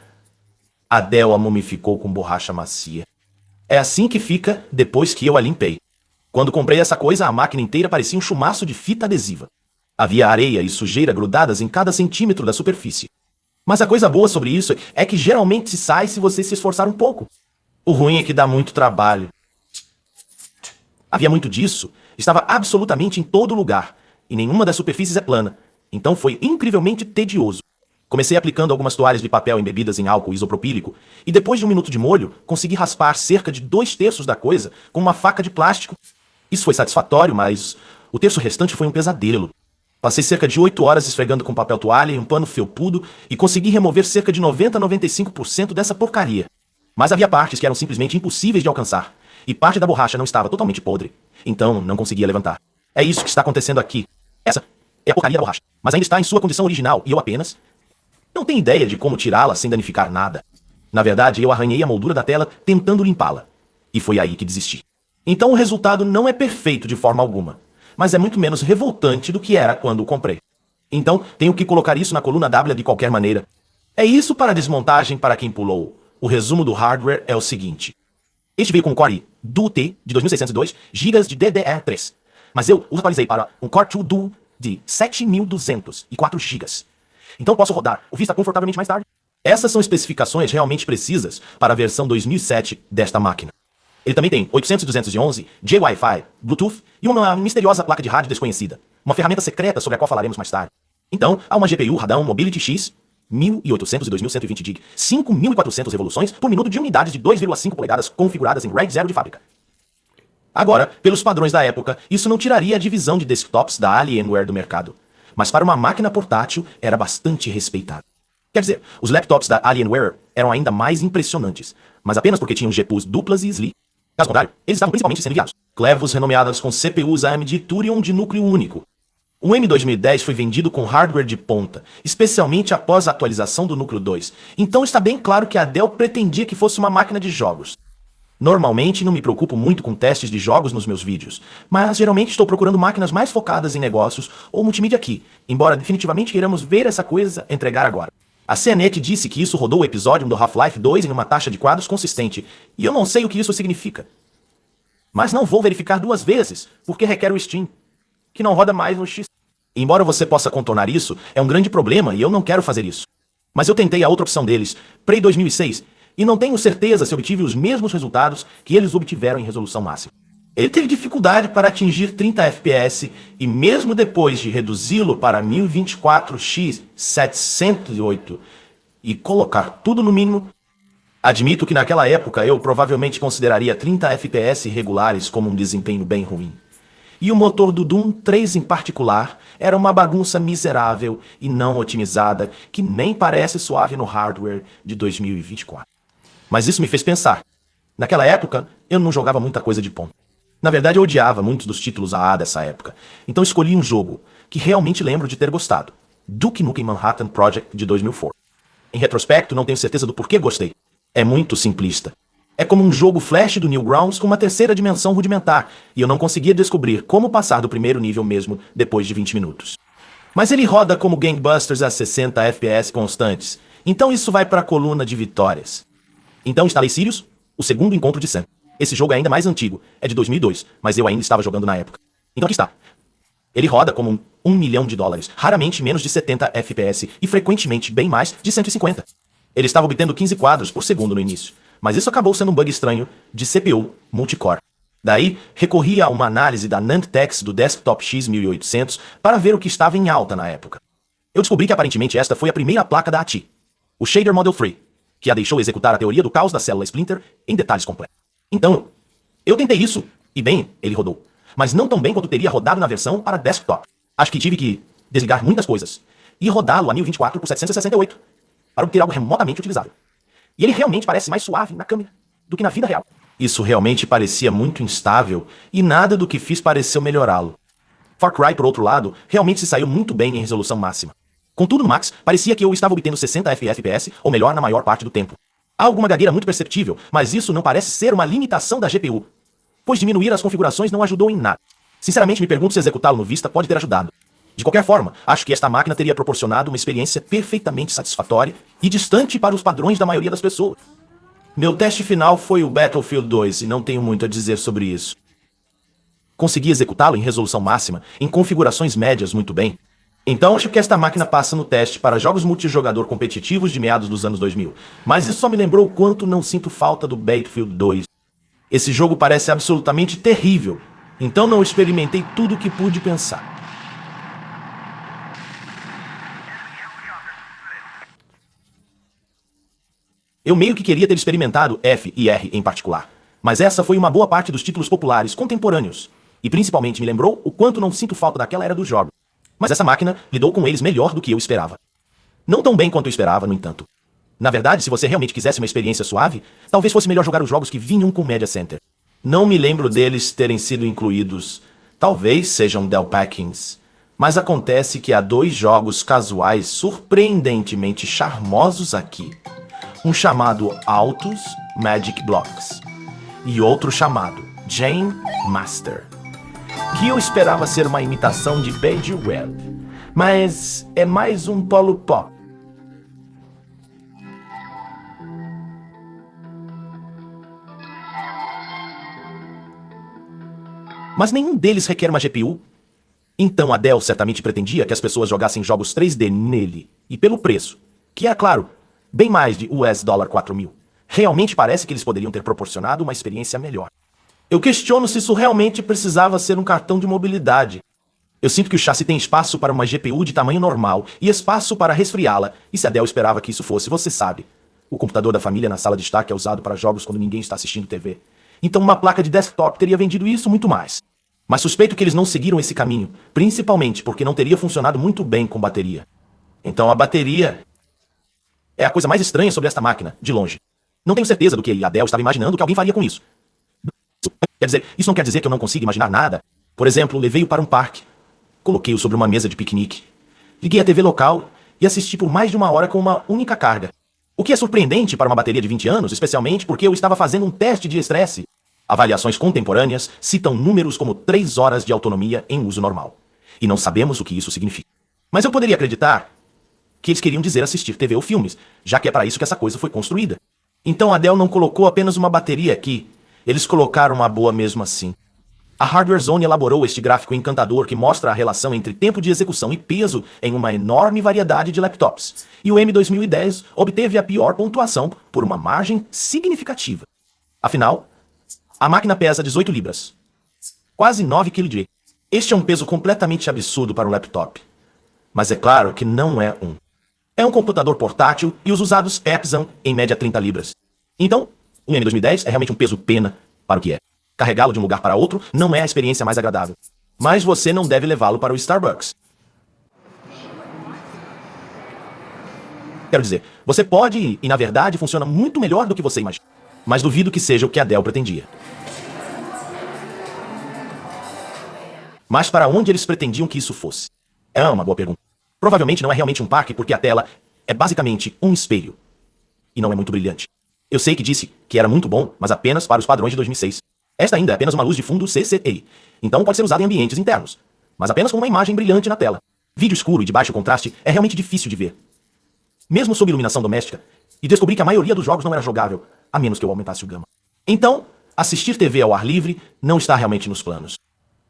a Dell a mumificou com borracha macia. É assim que fica depois que eu a limpei. Quando comprei essa coisa, a máquina inteira parecia um chumaço de fita adesiva. Havia areia e sujeira grudadas em cada centímetro da superfície. Mas a coisa boa sobre isso é que geralmente se sai se você se esforçar um pouco. O ruim é que dá muito trabalho. Havia muito disso, estava absolutamente em todo lugar, e nenhuma das superfícies é plana, então foi incrivelmente tedioso. Comecei aplicando algumas toalhas de papel embebidas em álcool isopropílico, e depois de 1 minuto de molho, consegui raspar cerca de 2/3 da coisa com uma faca de plástico. Isso foi satisfatório, mas O terço restante foi um pesadelo. Passei cerca de 8 horas esfregando com papel toalha e um pano felpudo e consegui remover cerca de 90 a 95% dessa porcaria. Mas havia partes que eram simplesmente impossíveis de alcançar, e parte da borracha não estava totalmente podre, então não conseguia levantar. É isso que está acontecendo aqui. Essa é a porcaria da borracha, mas ainda está em sua condição original e eu apenas não tenho ideia de como tirá-la sem danificar nada. Na verdade, eu arranhei a moldura da tela tentando limpá-la, e foi aí que desisti. Então o resultado não é perfeito de forma alguma, mas é muito menos revoltante do que era quando o comprei. Então, tenho que colocar isso na coluna W de qualquer maneira. É isso para a desmontagem para quem pulou. O resumo do hardware é o seguinte. Este veio com um Core Duo T de 2602 GB de DDR3, mas eu o atualizei para um Core 2 Duo de 7204 GB. Então posso rodar o Vista confortavelmente mais tarde. Essas são especificações realmente precisas para a versão 2007 desta máquina. Ele também tem 800.211, J-Wi-Fi, Bluetooth e uma misteriosa placa de rádio desconhecida. Uma ferramenta secreta sobre a qual falaremos mais tarde. Então, há uma GPU Radeon Mobility X 1800 e 2120 GB, 5.400 revoluções por minuto de unidades de 2,5 polegadas configuradas em RAID 0 de fábrica. Agora, pelos padrões da época, isso não tiraria a divisão de desktops da Alienware do mercado. Mas para uma máquina portátil, era bastante respeitado. Quer dizer, os laptops da Alienware eram ainda mais impressionantes, mas apenas porque tinham GPUs duplas e SLI. Caso contrário, eles estavam principalmente sendo enviados. Clevos renomeadas com CPUs AMD Thurion de núcleo único. O M2010 foi vendido com hardware de ponta, especialmente após a atualização do núcleo 2. Então está bem claro que a Dell pretendia que fosse uma máquina de jogos. Normalmente não me preocupo muito com testes de jogos nos meus vídeos, mas geralmente estou procurando máquinas mais focadas em negócios ou multimídia aqui, embora definitivamente queiramos ver essa coisa entregar agora. A CNET disse que isso rodou o episódio do Half-Life 2 em uma taxa de quadros consistente, e eu não sei o que isso significa. Mas não vou verificar 2 vezes, porque requer o Steam, que não roda mais no X. Embora você possa contornar isso, é um grande problema e eu não quero fazer isso. Mas eu tentei a outra opção deles, Prey 2006, e não tenho certeza se obtive os mesmos resultados que eles obtiveram em resolução máxima. Ele teve dificuldade para atingir 30 FPS e mesmo depois de reduzi-lo para 1024x 708 e colocar tudo no mínimo, admito que naquela época eu provavelmente consideraria 30 FPS regulares como um desempenho bem ruim. E o motor do Doom 3 em particular era uma bagunça miserável e não otimizada que nem parece suave no hardware de 2024. Mas isso me fez pensar. Naquela época, eu não jogava muita coisa de ponta. Na verdade, eu odiava muitos dos títulos AA dessa época. Então escolhi um jogo que realmente lembro de ter gostado. Duke Nukem Manhattan Project de 2004. Em retrospecto, não tenho certeza do porquê gostei. É muito simplista. É como um jogo Flash do Newgrounds com uma terceira dimensão rudimentar, e eu não conseguia descobrir como passar do primeiro nível mesmo depois de 20 minutos. Mas ele roda como Gangbusters a 60 FPS constantes, então isso vai para a coluna de vitórias. Então instalei Sirius, o segundo encontro de Sam. Esse jogo é ainda mais antigo, é de 2002, mas eu ainda estava jogando na época. Então aqui está. Ele roda como $1 milhão, raramente menos de 70 FPS e frequentemente bem mais de 150. Ele estava obtendo 15 quadros por segundo no início, mas isso acabou sendo um bug estranho de CPU multicore. Daí, recorri a uma análise da Nantex do Desktop X1800 para ver o que estava em alta na época. Eu descobri que aparentemente esta foi a primeira placa da ATI, o Shader Model 3, que a deixou executar a teoria do caos da célula Splinter em detalhes completos. Então, eu tentei isso, e bem, ele rodou. Mas não tão bem quanto teria rodado na versão para desktop. Acho que tive que desligar muitas coisas e rodá-lo a 1024 por 768 para obter algo remotamente utilizável. E ele realmente parece mais suave na câmera do que na vida real. Isso realmente parecia muito instável e nada do que fiz pareceu melhorá-lo. Far Cry, por outro lado, realmente se saiu muito bem em resolução máxima. Contudo, no Max, parecia que eu estava obtendo 60 FPS, ou melhor, na maior parte do tempo. Há alguma gagueira muito perceptível, mas isso não parece ser uma limitação da GPU, pois diminuir as configurações não ajudou em nada. Sinceramente, me pergunto se executá-lo no Vista pode ter ajudado. De qualquer forma, acho que esta máquina teria proporcionado uma experiência perfeitamente satisfatória e distante para os padrões da maioria das pessoas. Meu teste final foi o Battlefield 2 e não tenho muito a dizer sobre isso. Consegui executá-lo em resolução máxima, em configurações médias muito bem. Então acho que esta máquina passa no teste para jogos multijogador competitivos de meados dos anos 2000. Mas isso só me lembrou o quanto não sinto falta do Battlefield 2. Esse jogo parece absolutamente terrível, então não experimentei tudo o que pude pensar. Eu meio que queria ter experimentado F e R em particular, mas essa foi uma boa parte dos títulos populares contemporâneos. E principalmente me lembrou o quanto não sinto falta daquela era dos jogos. Mas essa máquina lidou com eles melhor do que eu esperava. Não tão bem quanto eu esperava, no entanto. Na verdade, se você realmente quisesse uma experiência suave, talvez fosse melhor jogar os jogos que vinham com Media Center. Não me lembro deles terem sido incluídos. Talvez sejam Dell Packings. Mas acontece que há 2 jogos casuais surpreendentemente charmosos aqui. Um chamado Autos Magic Blocks e outro chamado Jane Master, que eu esperava ser uma imitação de Page Web, mas é mais um polo pop. Mas nenhum deles requer uma GPU. Então a Dell certamente pretendia que as pessoas jogassem jogos 3D nele, e pelo preço, que é, claro, bem mais de $4.000. Realmente parece que eles poderiam ter proporcionado uma experiência melhor. Eu questiono se isso realmente precisava ser um cartão de mobilidade. Eu sinto que o chassi tem espaço para uma GPU de tamanho normal e espaço para resfriá-la, e se a Dell esperava que isso fosse, você sabe. O computador da família na sala de estar que é usado para jogos quando ninguém está assistindo TV. Então uma placa de desktop teria vendido isso muito mais. Mas suspeito que eles não seguiram esse caminho, principalmente porque não teria funcionado muito bem com bateria. Então a bateria é a coisa mais estranha sobre esta máquina, de longe. Não tenho certeza do que a Dell estava imaginando que alguém faria com isso. Quer dizer, isso não quer dizer que eu não consiga imaginar nada. Por exemplo, levei-o para um parque, coloquei-o sobre uma mesa de piquenique, liguei a TV local e assisti por mais de 1 hora com uma única carga. O que é surpreendente para uma bateria de 20 anos, especialmente porque eu estava fazendo um teste de estresse. Avaliações contemporâneas citam números como 3 horas de autonomia em uso normal. E não sabemos o que isso significa. Mas eu poderia acreditar que eles queriam dizer assistir TV ou filmes, já que é para isso que essa coisa foi construída. Então a Dell não colocou apenas uma bateria aqui, eles colocaram uma boa mesmo assim. A Hardware Zone elaborou este gráfico encantador que mostra a relação entre tempo de execução e peso em uma enorme variedade de laptops. E o M2010 obteve a pior pontuação por uma margem significativa. Afinal, a máquina pesa 18 libras, quase 9 kg. Este é um peso completamente absurdo para um laptop. Mas é claro que não é um. É um computador portátil e os usados pesam em média 30 libras. Então, o M2010 é realmente um peso pena para o que é. Carregá-lo de um lugar para outro não é a experiência mais agradável. Mas você não deve levá-lo para o Starbucks. Quero dizer, você pode ir, e na verdade funciona muito melhor do que você imagina. Mas duvido que seja o que a Dell pretendia. Mas para onde eles pretendiam que isso fosse? É uma boa pergunta. Provavelmente não é realmente um parque porque a tela é basicamente um espelho. E não é muito brilhante. Eu sei que disse que era muito bom, mas apenas para os padrões de 2006. Esta ainda é apenas uma luz de fundo CCA. Então pode ser usada em ambientes internos. Mas apenas com uma imagem brilhante na tela. Vídeo escuro e de baixo contraste é realmente difícil de ver. Mesmo sob iluminação doméstica. E descobri que a maioria dos jogos não era jogável, a menos que eu aumentasse o gama. Então, assistir TV ao ar livre não está realmente nos planos.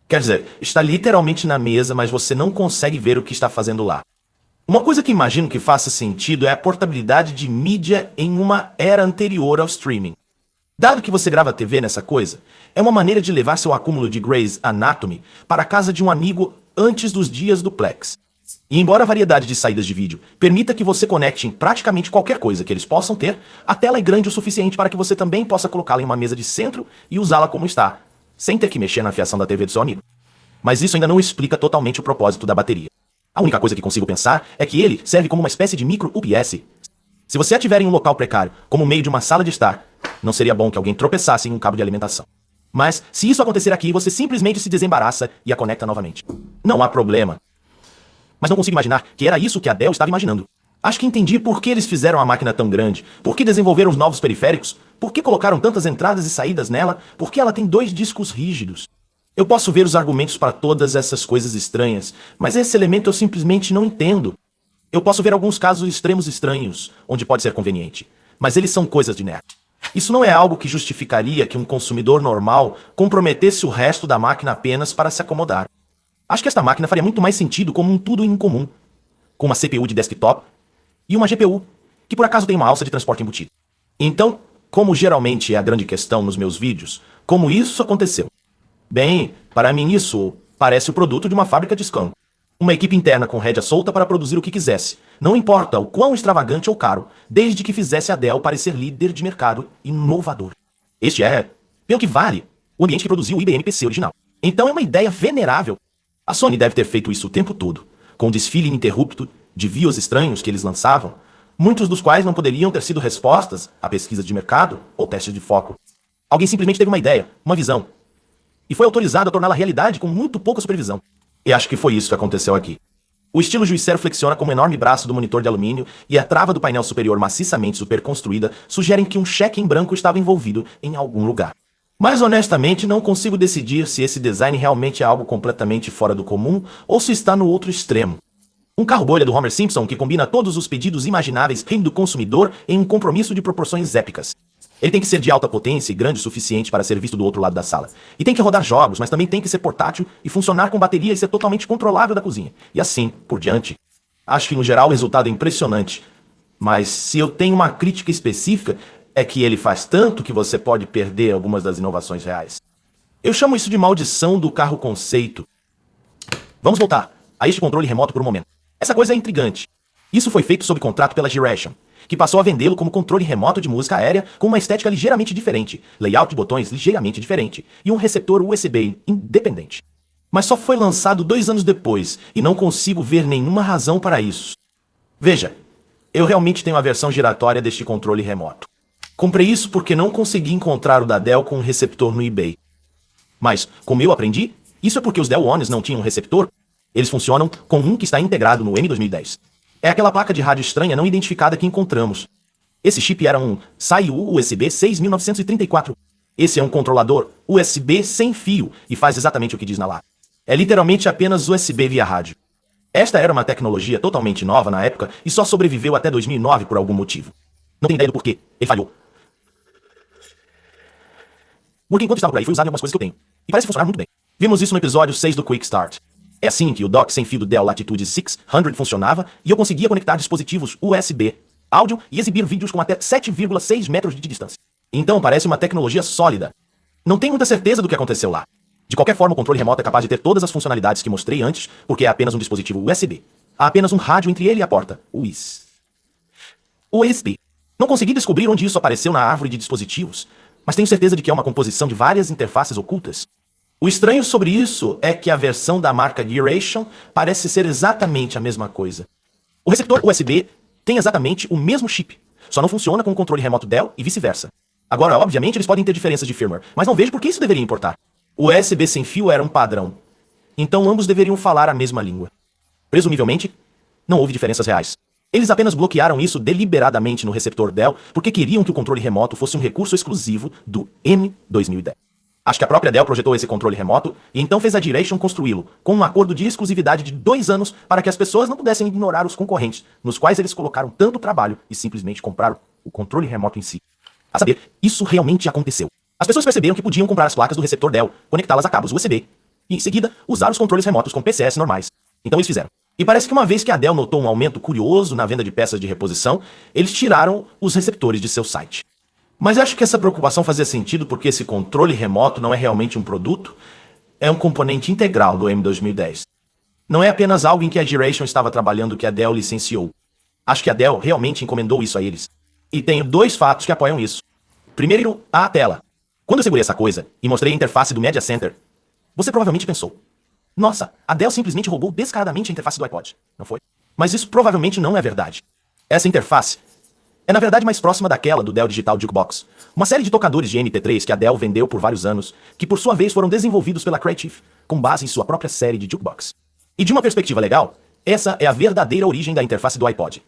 Quer dizer, está literalmente na mesa, mas você não consegue ver o que está fazendo lá. Uma coisa que imagino que faça sentido é a portabilidade de mídia em uma era anterior ao streaming. Dado que você grava TV nessa coisa, é uma maneira de levar seu acúmulo de Grey's Anatomy para a casa de um amigo antes dos dias do Plex. E embora a variedade de saídas de vídeo permita que você conecte em praticamente qualquer coisa que eles possam ter, a tela é grande o suficiente para que você também possa colocá-la em uma mesa de centro e usá-la como está, sem ter que mexer na fiação da TV do seu amigo. Mas isso ainda não explica totalmente o propósito da bateria. A única coisa que consigo pensar é que ele serve como uma espécie de micro UPS. Se você a tiver em um local precário, como meio de uma sala de estar, não seria bom que alguém tropeçasse em um cabo de alimentação. Mas, se isso acontecer aqui, você simplesmente se desembaraça e a conecta novamente. Não há problema. Mas não consigo imaginar que era isso que a Dell estava imaginando. Acho que entendi por que eles fizeram a máquina tão grande, por que desenvolveram os novos periféricos, por que colocaram tantas entradas e saídas nela, por que ela tem 2 discos rígidos. Eu posso ver os argumentos para todas essas coisas estranhas, mas esse elemento eu simplesmente não entendo. Eu posso ver alguns casos extremos estranhos, onde pode ser conveniente, mas eles são coisas de nerd. Isso não é algo que justificaria que um consumidor normal comprometesse o resto da máquina apenas para se acomodar. Acho que esta máquina faria muito mais sentido como um tudo em comum, com uma CPU de desktop e uma GPU, que por acaso tem uma alça de transporte embutida. Então, como geralmente é a grande questão nos meus vídeos, como isso aconteceu? Bem, para mim isso parece o produto de uma fábrica de scam. Uma equipe interna com rédea solta para produzir o que quisesse, não importa o quão extravagante ou caro, desde que fizesse a Dell parecer líder de mercado inovador. Este é, pelo que vale, o ambiente que produziu o IBM PC original. Então é uma ideia venerável. A Sony deve ter feito isso o tempo todo, com o desfile ininterrupto de VIOs estranhos que eles lançavam, muitos dos quais não poderiam ter sido respostas a pesquisas de mercado ou testes de foco. Alguém simplesmente teve uma ideia, uma visão, e foi autorizado a torná-la realidade com muito pouca supervisão. E acho que foi isso que aconteceu aqui. O estilo juicero flexiona como um enorme braço do monitor de alumínio e a trava do painel superior maciçamente superconstruída sugerem que um cheque em branco estava envolvido em algum lugar. Mas honestamente não consigo decidir se esse design realmente é algo completamente fora do comum ou se está no outro extremo. Um carro bolha do Homer Simpson que combina todos os pedidos imagináveis do consumidor em um compromisso de proporções épicas. Ele tem que ser de alta potência e grande o suficiente para ser visto do outro lado da sala. E tem que rodar jogos, mas também tem que ser portátil e funcionar com bateria e ser totalmente controlável da cozinha. E assim por diante. Acho que no geral o resultado é impressionante. Mas se eu tenho uma crítica específica, é que ele faz tanto que você pode perder algumas das inovações reais. Eu chamo isso de maldição do carro conceito. Vamos voltar a este controle remoto por um momento. Essa coisa é intrigante. Isso foi feito sob contrato pela G-Ration, que passou a vendê-lo como controle remoto de música aérea com uma estética ligeiramente diferente, layout de botões ligeiramente diferente e um receptor USB independente. Mas só foi lançado 2 anos depois e não consigo ver nenhuma razão para isso. Veja, eu realmente tenho a versão giratória deste controle remoto. Comprei isso porque não consegui encontrar o da Dell com um receptor no eBay. Mas, como eu aprendi, isso é porque os Dell Ones não tinham um receptor. Eles funcionam com um que está integrado no M2010. É aquela placa de rádio estranha não identificada que encontramos. Esse chip era um SAI-U USB 6934. Esse é um controlador USB sem fio e faz exatamente o que diz na lata. É literalmente apenas USB via rádio. Esta era uma tecnologia totalmente nova na época e só sobreviveu até 2009 por algum motivo. Não tenho ideia do porquê. Ele falhou. Porque enquanto estava por aí, fui usado em algumas coisas que eu tenho. E parece funcionar muito bem. Vimos isso no episódio 6 do Quick Start. É assim que o dock sem fio do Dell Latitude 600 funcionava e eu conseguia conectar dispositivos USB, áudio e exibir vídeos com até 7,6 metros de distância. Então parece uma tecnologia sólida. Não tenho muita certeza do que aconteceu lá. De qualquer forma, o controle remoto é capaz de ter todas as funcionalidades que mostrei antes, porque é apenas um dispositivo USB. Há apenas um rádio entre ele e a porta. USB. Não consegui descobrir onde isso apareceu na árvore de dispositivos, mas tenho certeza de que é uma composição de várias interfaces ocultas. O estranho sobre isso é que a versão da marca G-Ration parece ser exatamente a mesma coisa. O receptor USB tem exatamente o mesmo chip, só não funciona com o controle remoto Dell e vice-versa. Agora, obviamente, eles podem ter diferenças de firmware, mas não vejo por que isso deveria importar. O USB sem fio era um padrão, então ambos deveriam falar a mesma língua. Presumivelmente, não houve diferenças reais. Eles apenas bloquearam isso deliberadamente no receptor Dell porque queriam que o controle remoto fosse um recurso exclusivo do M2010. Acho que a própria Dell projetou esse controle remoto e então fez a G-Ration construí-lo, com um acordo de exclusividade de 2 anos para que as pessoas não pudessem ignorar os concorrentes, nos quais eles colocaram tanto trabalho e simplesmente compraram o controle remoto em si. A saber, isso realmente aconteceu. As pessoas perceberam que podiam comprar as placas do receptor Dell, conectá-las a cabos USB e, em seguida, usar os controles remotos com PCS normais. Então eles fizeram. E parece que uma vez que a Dell notou um aumento curioso na venda de peças de reposição, eles tiraram os receptores de seu site. Mas acho que essa preocupação fazia sentido porque esse controle remoto não é realmente um produto, é um componente integral do M2010. Não é apenas algo em que a G-Ration estava trabalhando que a Dell licenciou. Acho que a Dell realmente encomendou isso a eles. E tenho 2 fatos que apoiam isso. Primeiro, a tela. Quando eu segurei essa coisa e mostrei a interface do Media Center, você provavelmente pensou: nossa, a Dell simplesmente roubou descaradamente a interface do iPod, não foi? Mas isso provavelmente não é verdade. Essa interface é na verdade mais próxima daquela do Dell Digital Jukebox, uma série de tocadores de NT3 que a Dell vendeu por vários anos, que por sua vez foram desenvolvidos pela Creative, com base em sua própria série de jukebox. E de uma perspectiva legal, essa é a verdadeira origem da interface do iPod.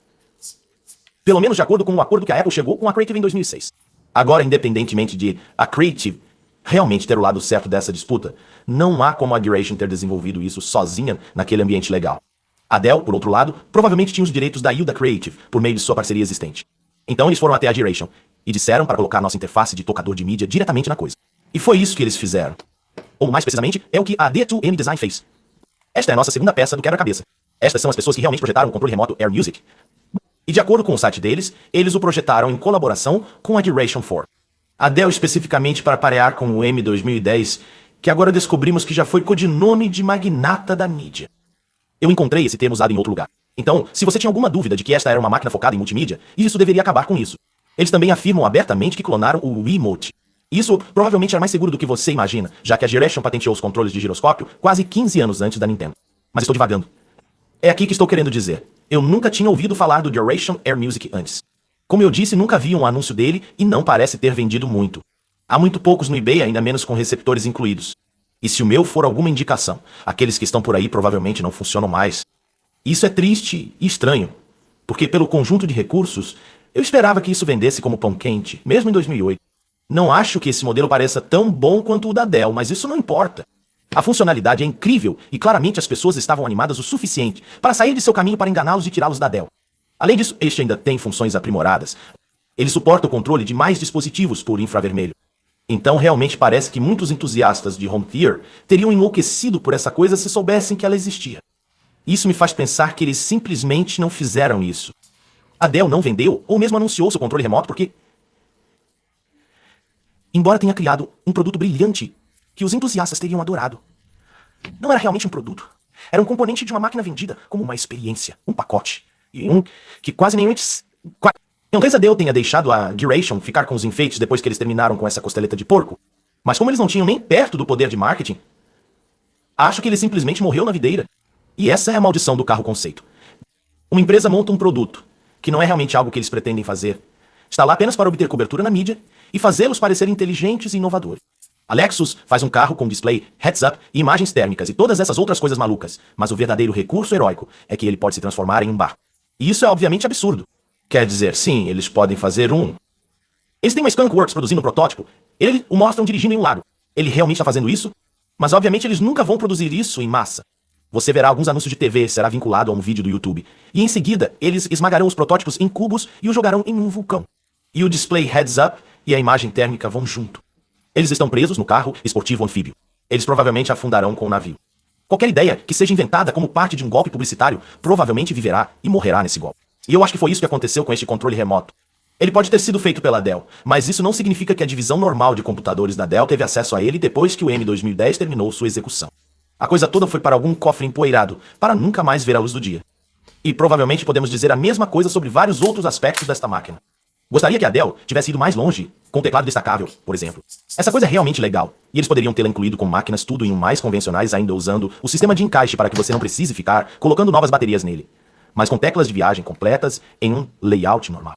Pelo menos de acordo com o acordo que a Apple chegou com a Creative em 2006. Agora, independentemente de a Creative realmente ter o lado certo dessa disputa, não há como a G-Ration ter desenvolvido isso sozinha naquele ambiente legal. A Dell, por outro lado, provavelmente tinha os direitos da Hilda Creative por meio de sua parceria existente. Então eles foram até a G-Ration e disseram para colocar nossa interface de tocador de mídia diretamente na coisa. E foi isso que eles fizeram. Ou mais precisamente, é o que a D2M Design fez. Esta é a nossa segunda peça do quebra-cabeça. Estas são as pessoas que realmente projetaram o controle remoto Air Music. E de acordo com o site deles, eles o projetaram em colaboração com a G-Ration 4. A Dell especificamente para parear com o M2010, que agora descobrimos que já foi codinome de magnata da mídia. Eu encontrei esse termo usado em outro lugar. Então, se você tinha alguma dúvida de que esta era uma máquina focada em multimídia, isso deveria acabar com isso. Eles também afirmam abertamente que clonaram o Wiimote. Isso provavelmente era mais seguro do que você imagina, já que a Gyration patenteou os controles de giroscópio quase 15 anos antes da Nintendo. Mas estou divagando. É aqui que estou querendo dizer. Eu nunca tinha ouvido falar do Gyration Air Music antes. Como eu disse, nunca vi um anúncio dele e não parece ter vendido muito. Há muito poucos no eBay, ainda menos com receptores incluídos. E se o meu for alguma indicação, aqueles que estão por aí provavelmente não funcionam mais. Isso é triste e estranho, porque pelo conjunto de recursos, eu esperava que isso vendesse como pão quente, mesmo em 2008. Não acho que esse modelo pareça tão bom quanto o da Dell, mas isso não importa. A funcionalidade é incrível e claramente as pessoas estavam animadas o suficiente para sair de seu caminho para enganá-los e tirá-los da Dell. Além disso, este ainda tem funções aprimoradas. Ele suporta o controle de mais dispositivos por infravermelho. Então realmente parece que muitos entusiastas de home theater teriam enlouquecido por essa coisa se soubessem que ela existia. Isso me faz pensar que eles simplesmente não fizeram isso. A Dell não vendeu ou mesmo anunciou seu controle remoto porque, embora tenha criado um produto brilhante que os entusiastas teriam adorado, não era realmente um produto. Era um componente de uma máquina vendida como uma experiência, um pacote. E que quase nenhum... Talvez a Dell tenha deixado a Gyration ficar com os enfeites depois que eles terminaram com essa costeleta de porco. Mas como eles não tinham nem perto do poder de marketing, acho que ele simplesmente morreu na videira. E essa é a maldição do carro conceito. Uma empresa monta um produto, que não é realmente algo que eles pretendem fazer. Está lá apenas para obter cobertura na mídia e fazê-los parecer inteligentes e inovadores. A Lexus faz um carro com display, heads-up e imagens térmicas e todas essas outras coisas malucas, mas o verdadeiro recurso heróico é que ele pode se transformar em um barco. E isso é obviamente absurdo. Quer dizer, sim, eles podem fazer um... Eles têm uma Skunk Works produzindo um protótipo, eles o mostram dirigindo em um lago. Ele realmente está fazendo isso? Mas obviamente eles nunca vão produzir isso em massa. Você verá alguns anúncios de TV, será vinculado a um vídeo do YouTube. E em seguida, eles esmagarão os protótipos em cubos e o jogarão em um vulcão. E o display heads-up e a imagem térmica vão junto. Eles estão presos no carro esportivo anfíbio. Eles provavelmente afundarão com o navio. Qualquer ideia que seja inventada como parte de um golpe publicitário provavelmente viverá e morrerá nesse golpe. E eu acho que foi isso que aconteceu com este controle remoto. Ele pode ter sido feito pela Dell, mas isso não significa que a divisão normal de computadores da Dell teve acesso a ele depois que o M2010 terminou sua execução. A coisa toda foi para algum cofre empoeirado, para nunca mais ver a luz do dia. E provavelmente podemos dizer a mesma coisa sobre vários outros aspectos desta máquina. Gostaria que a Dell tivesse ido mais longe, com um teclado destacável, por exemplo. Essa coisa é realmente legal, e eles poderiam tê-la incluído com máquinas tudo em um mais convencionais, ainda usando o sistema de encaixe para que você não precise ficar colocando novas baterias nele, mas com teclas de viagem completas em um layout normal.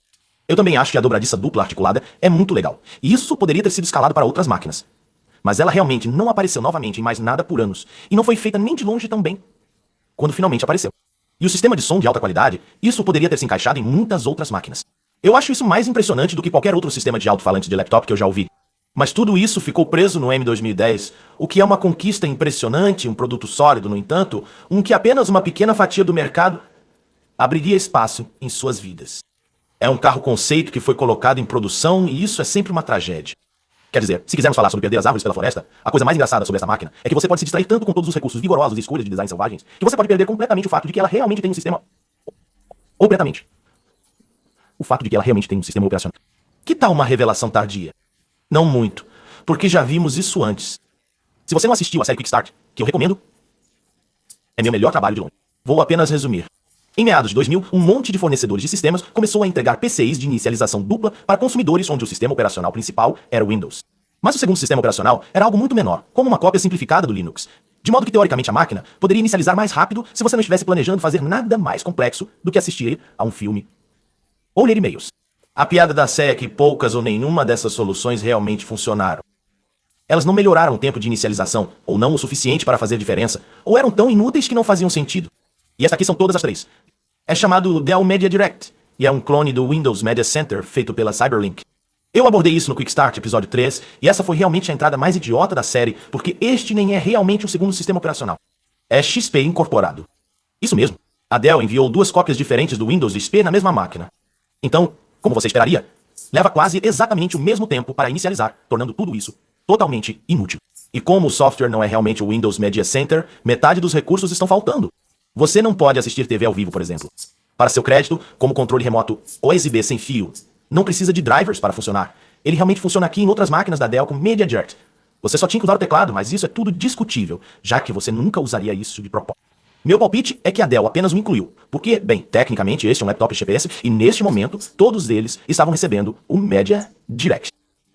Eu também acho que a dobradiça dupla articulada é muito legal, e isso poderia ter sido escalado para outras máquinas. Mas ela realmente não apareceu novamente em mais nada por anos, e não foi feita nem de longe tão bem, quando finalmente apareceu. E o sistema de som de alta qualidade, isso poderia ter se encaixado em muitas outras máquinas. Eu acho isso mais impressionante do que qualquer outro sistema de alto-falante de laptop que eu já ouvi. Mas tudo isso ficou preso no M2010, o que é uma conquista impressionante, um produto sólido, no entanto, um que apenas uma pequena fatia do mercado abriria espaço em suas vidas. É um carro conceito que foi colocado em produção e isso é sempre uma tragédia. Quer dizer, se quisermos falar sobre perder as árvores pela floresta, a coisa mais engraçada sobre essa máquina é que você pode se distrair tanto com todos os recursos vigorosos e escolhas de design selvagens, que você pode perder completamente o fato de que ela realmente tem um sistema... Ou completamente. O fato de que ela realmente tem um sistema operacional. Que tal uma revelação tardia? Não muito, porque já vimos isso antes. Se você não assistiu a série Quick Start, que eu recomendo, é meu melhor trabalho de longe. Vou apenas resumir. Em meados de 2000, um monte de fornecedores de sistemas começou a entregar PCs de inicialização dupla para consumidores onde o sistema operacional principal era o Windows. Mas o segundo sistema operacional era algo muito menor, como uma cópia simplificada do Linux. De modo que, teoricamente, a máquina poderia inicializar mais rápido se você não estivesse planejando fazer nada mais complexo do que assistir a um filme ou ler e-mails. A piada da série é que poucas ou nenhuma dessas soluções realmente funcionaram. Elas não melhoraram o tempo de inicialização, ou não o suficiente para fazer diferença, ou eram tão inúteis que não faziam sentido. E estas aqui são todas as três. É chamado Dell Media Direct, e é um clone do Windows Media Center feito pela Cyberlink. Eu abordei isso no Quick Start, episódio 3, e essa foi realmente a entrada mais idiota da série, porque este nem é realmente um segundo sistema operacional. É XP incorporado. Isso mesmo. A Dell enviou duas cópias diferentes do Windows XP na mesma máquina. Então, como você esperaria, leva quase exatamente o mesmo tempo para inicializar, tornando tudo isso totalmente inútil. E como o software não é realmente o Windows Media Center, metade dos recursos estão faltando. Você não pode assistir TV ao vivo, por exemplo. Para seu crédito, como controle remoto USB sem fio, não precisa de drivers para funcionar. Ele realmente funciona aqui em outras máquinas da Dell com Media Direct. Você só tinha que usar o teclado, mas isso é tudo discutível, já que você nunca usaria isso de propósito. Meu palpite é que a Dell apenas o incluiu, porque, bem, tecnicamente este é um laptop XPS e neste momento todos eles estavam recebendo o Media Direct.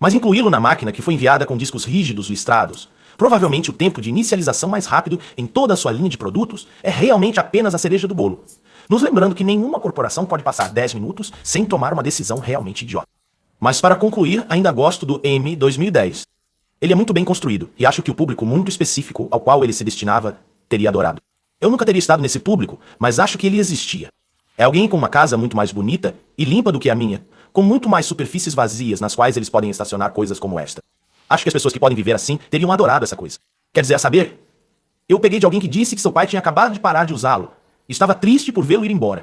Mas incluí-lo na máquina que foi enviada com discos rígidos listrados, provavelmente o tempo de inicialização mais rápido em toda a sua linha de produtos, é realmente apenas a cereja do bolo. Nos lembrando que nenhuma corporação pode passar 10 minutos sem tomar uma decisão realmente idiota. Mas para concluir, ainda gosto do M2010. Ele é muito bem construído, e acho que o público muito específico ao qual ele se destinava teria adorado. Eu nunca teria estado nesse público, mas acho que ele existia. É alguém com uma casa muito mais bonita e limpa do que a minha, com muito mais superfícies vazias nas quais eles podem estacionar coisas como esta. Acho que as pessoas que podem viver assim teriam adorado essa coisa. Quer dizer, a saber, eu peguei de alguém que disse que seu pai tinha acabado de parar de usá-lo. Estava triste por vê-lo ir embora.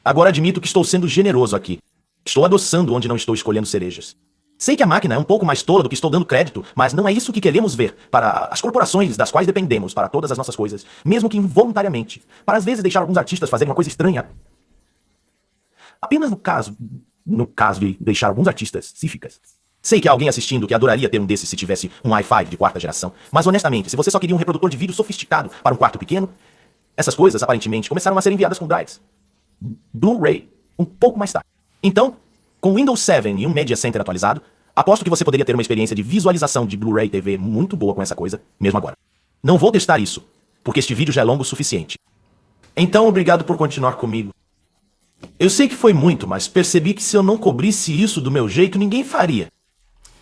Agora admito que estou sendo generoso aqui. Estou adoçando onde não estou escolhendo cerejas. Sei que a máquina é um pouco mais tola do que estou dando crédito, mas não é isso que queremos ver para as corporações das quais dependemos para todas as nossas coisas, mesmo que involuntariamente, para às vezes deixar alguns artistas fazerem uma coisa estranha. Apenas no caso de deixar alguns artistas cíficas. Sei que há alguém assistindo que adoraria ter um desses se tivesse um Wi-Fi de quarta geração, mas honestamente, se você só queria um reprodutor de vídeo sofisticado para um quarto pequeno, essas coisas aparentemente começaram a ser enviadas com drives Blu-ray um pouco mais tarde. Então, com Windows 7 e um Media Center atualizado, aposto que você poderia ter uma experiência de visualização de Blu-ray TV muito boa com essa coisa, mesmo agora. Não vou testar isso, porque este vídeo já é longo o suficiente. Então, obrigado por continuar comigo. Eu sei que foi muito, mas percebi que se eu não cobrisse isso do meu jeito, ninguém faria.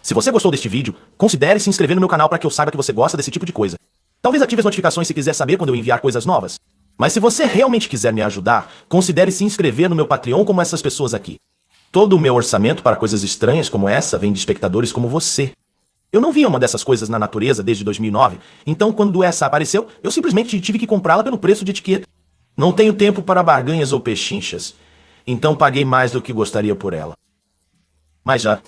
Se você gostou deste vídeo, considere se inscrever no meu canal para que eu saiba que você gosta desse tipo de coisa. Talvez ative as notificações se quiser saber quando eu enviar coisas novas. Mas se você realmente quiser me ajudar, considere se inscrever no meu Patreon como essas pessoas aqui. Todo o meu orçamento para coisas estranhas como essa vem de espectadores como você. Eu não via uma dessas coisas na natureza desde 2009, então quando essa apareceu, eu simplesmente tive que comprá-la pelo preço de etiqueta. Não tenho tempo para barganhas ou pechinchas, então paguei mais do que gostaria por ela. Mas já,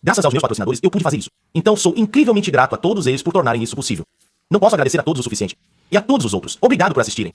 graças aos meus patrocinadores, eu pude fazer isso. Então sou incrivelmente grato a todos eles por tornarem isso possível. Não posso agradecer a todos o suficiente. E a todos os outros, obrigado por assistirem.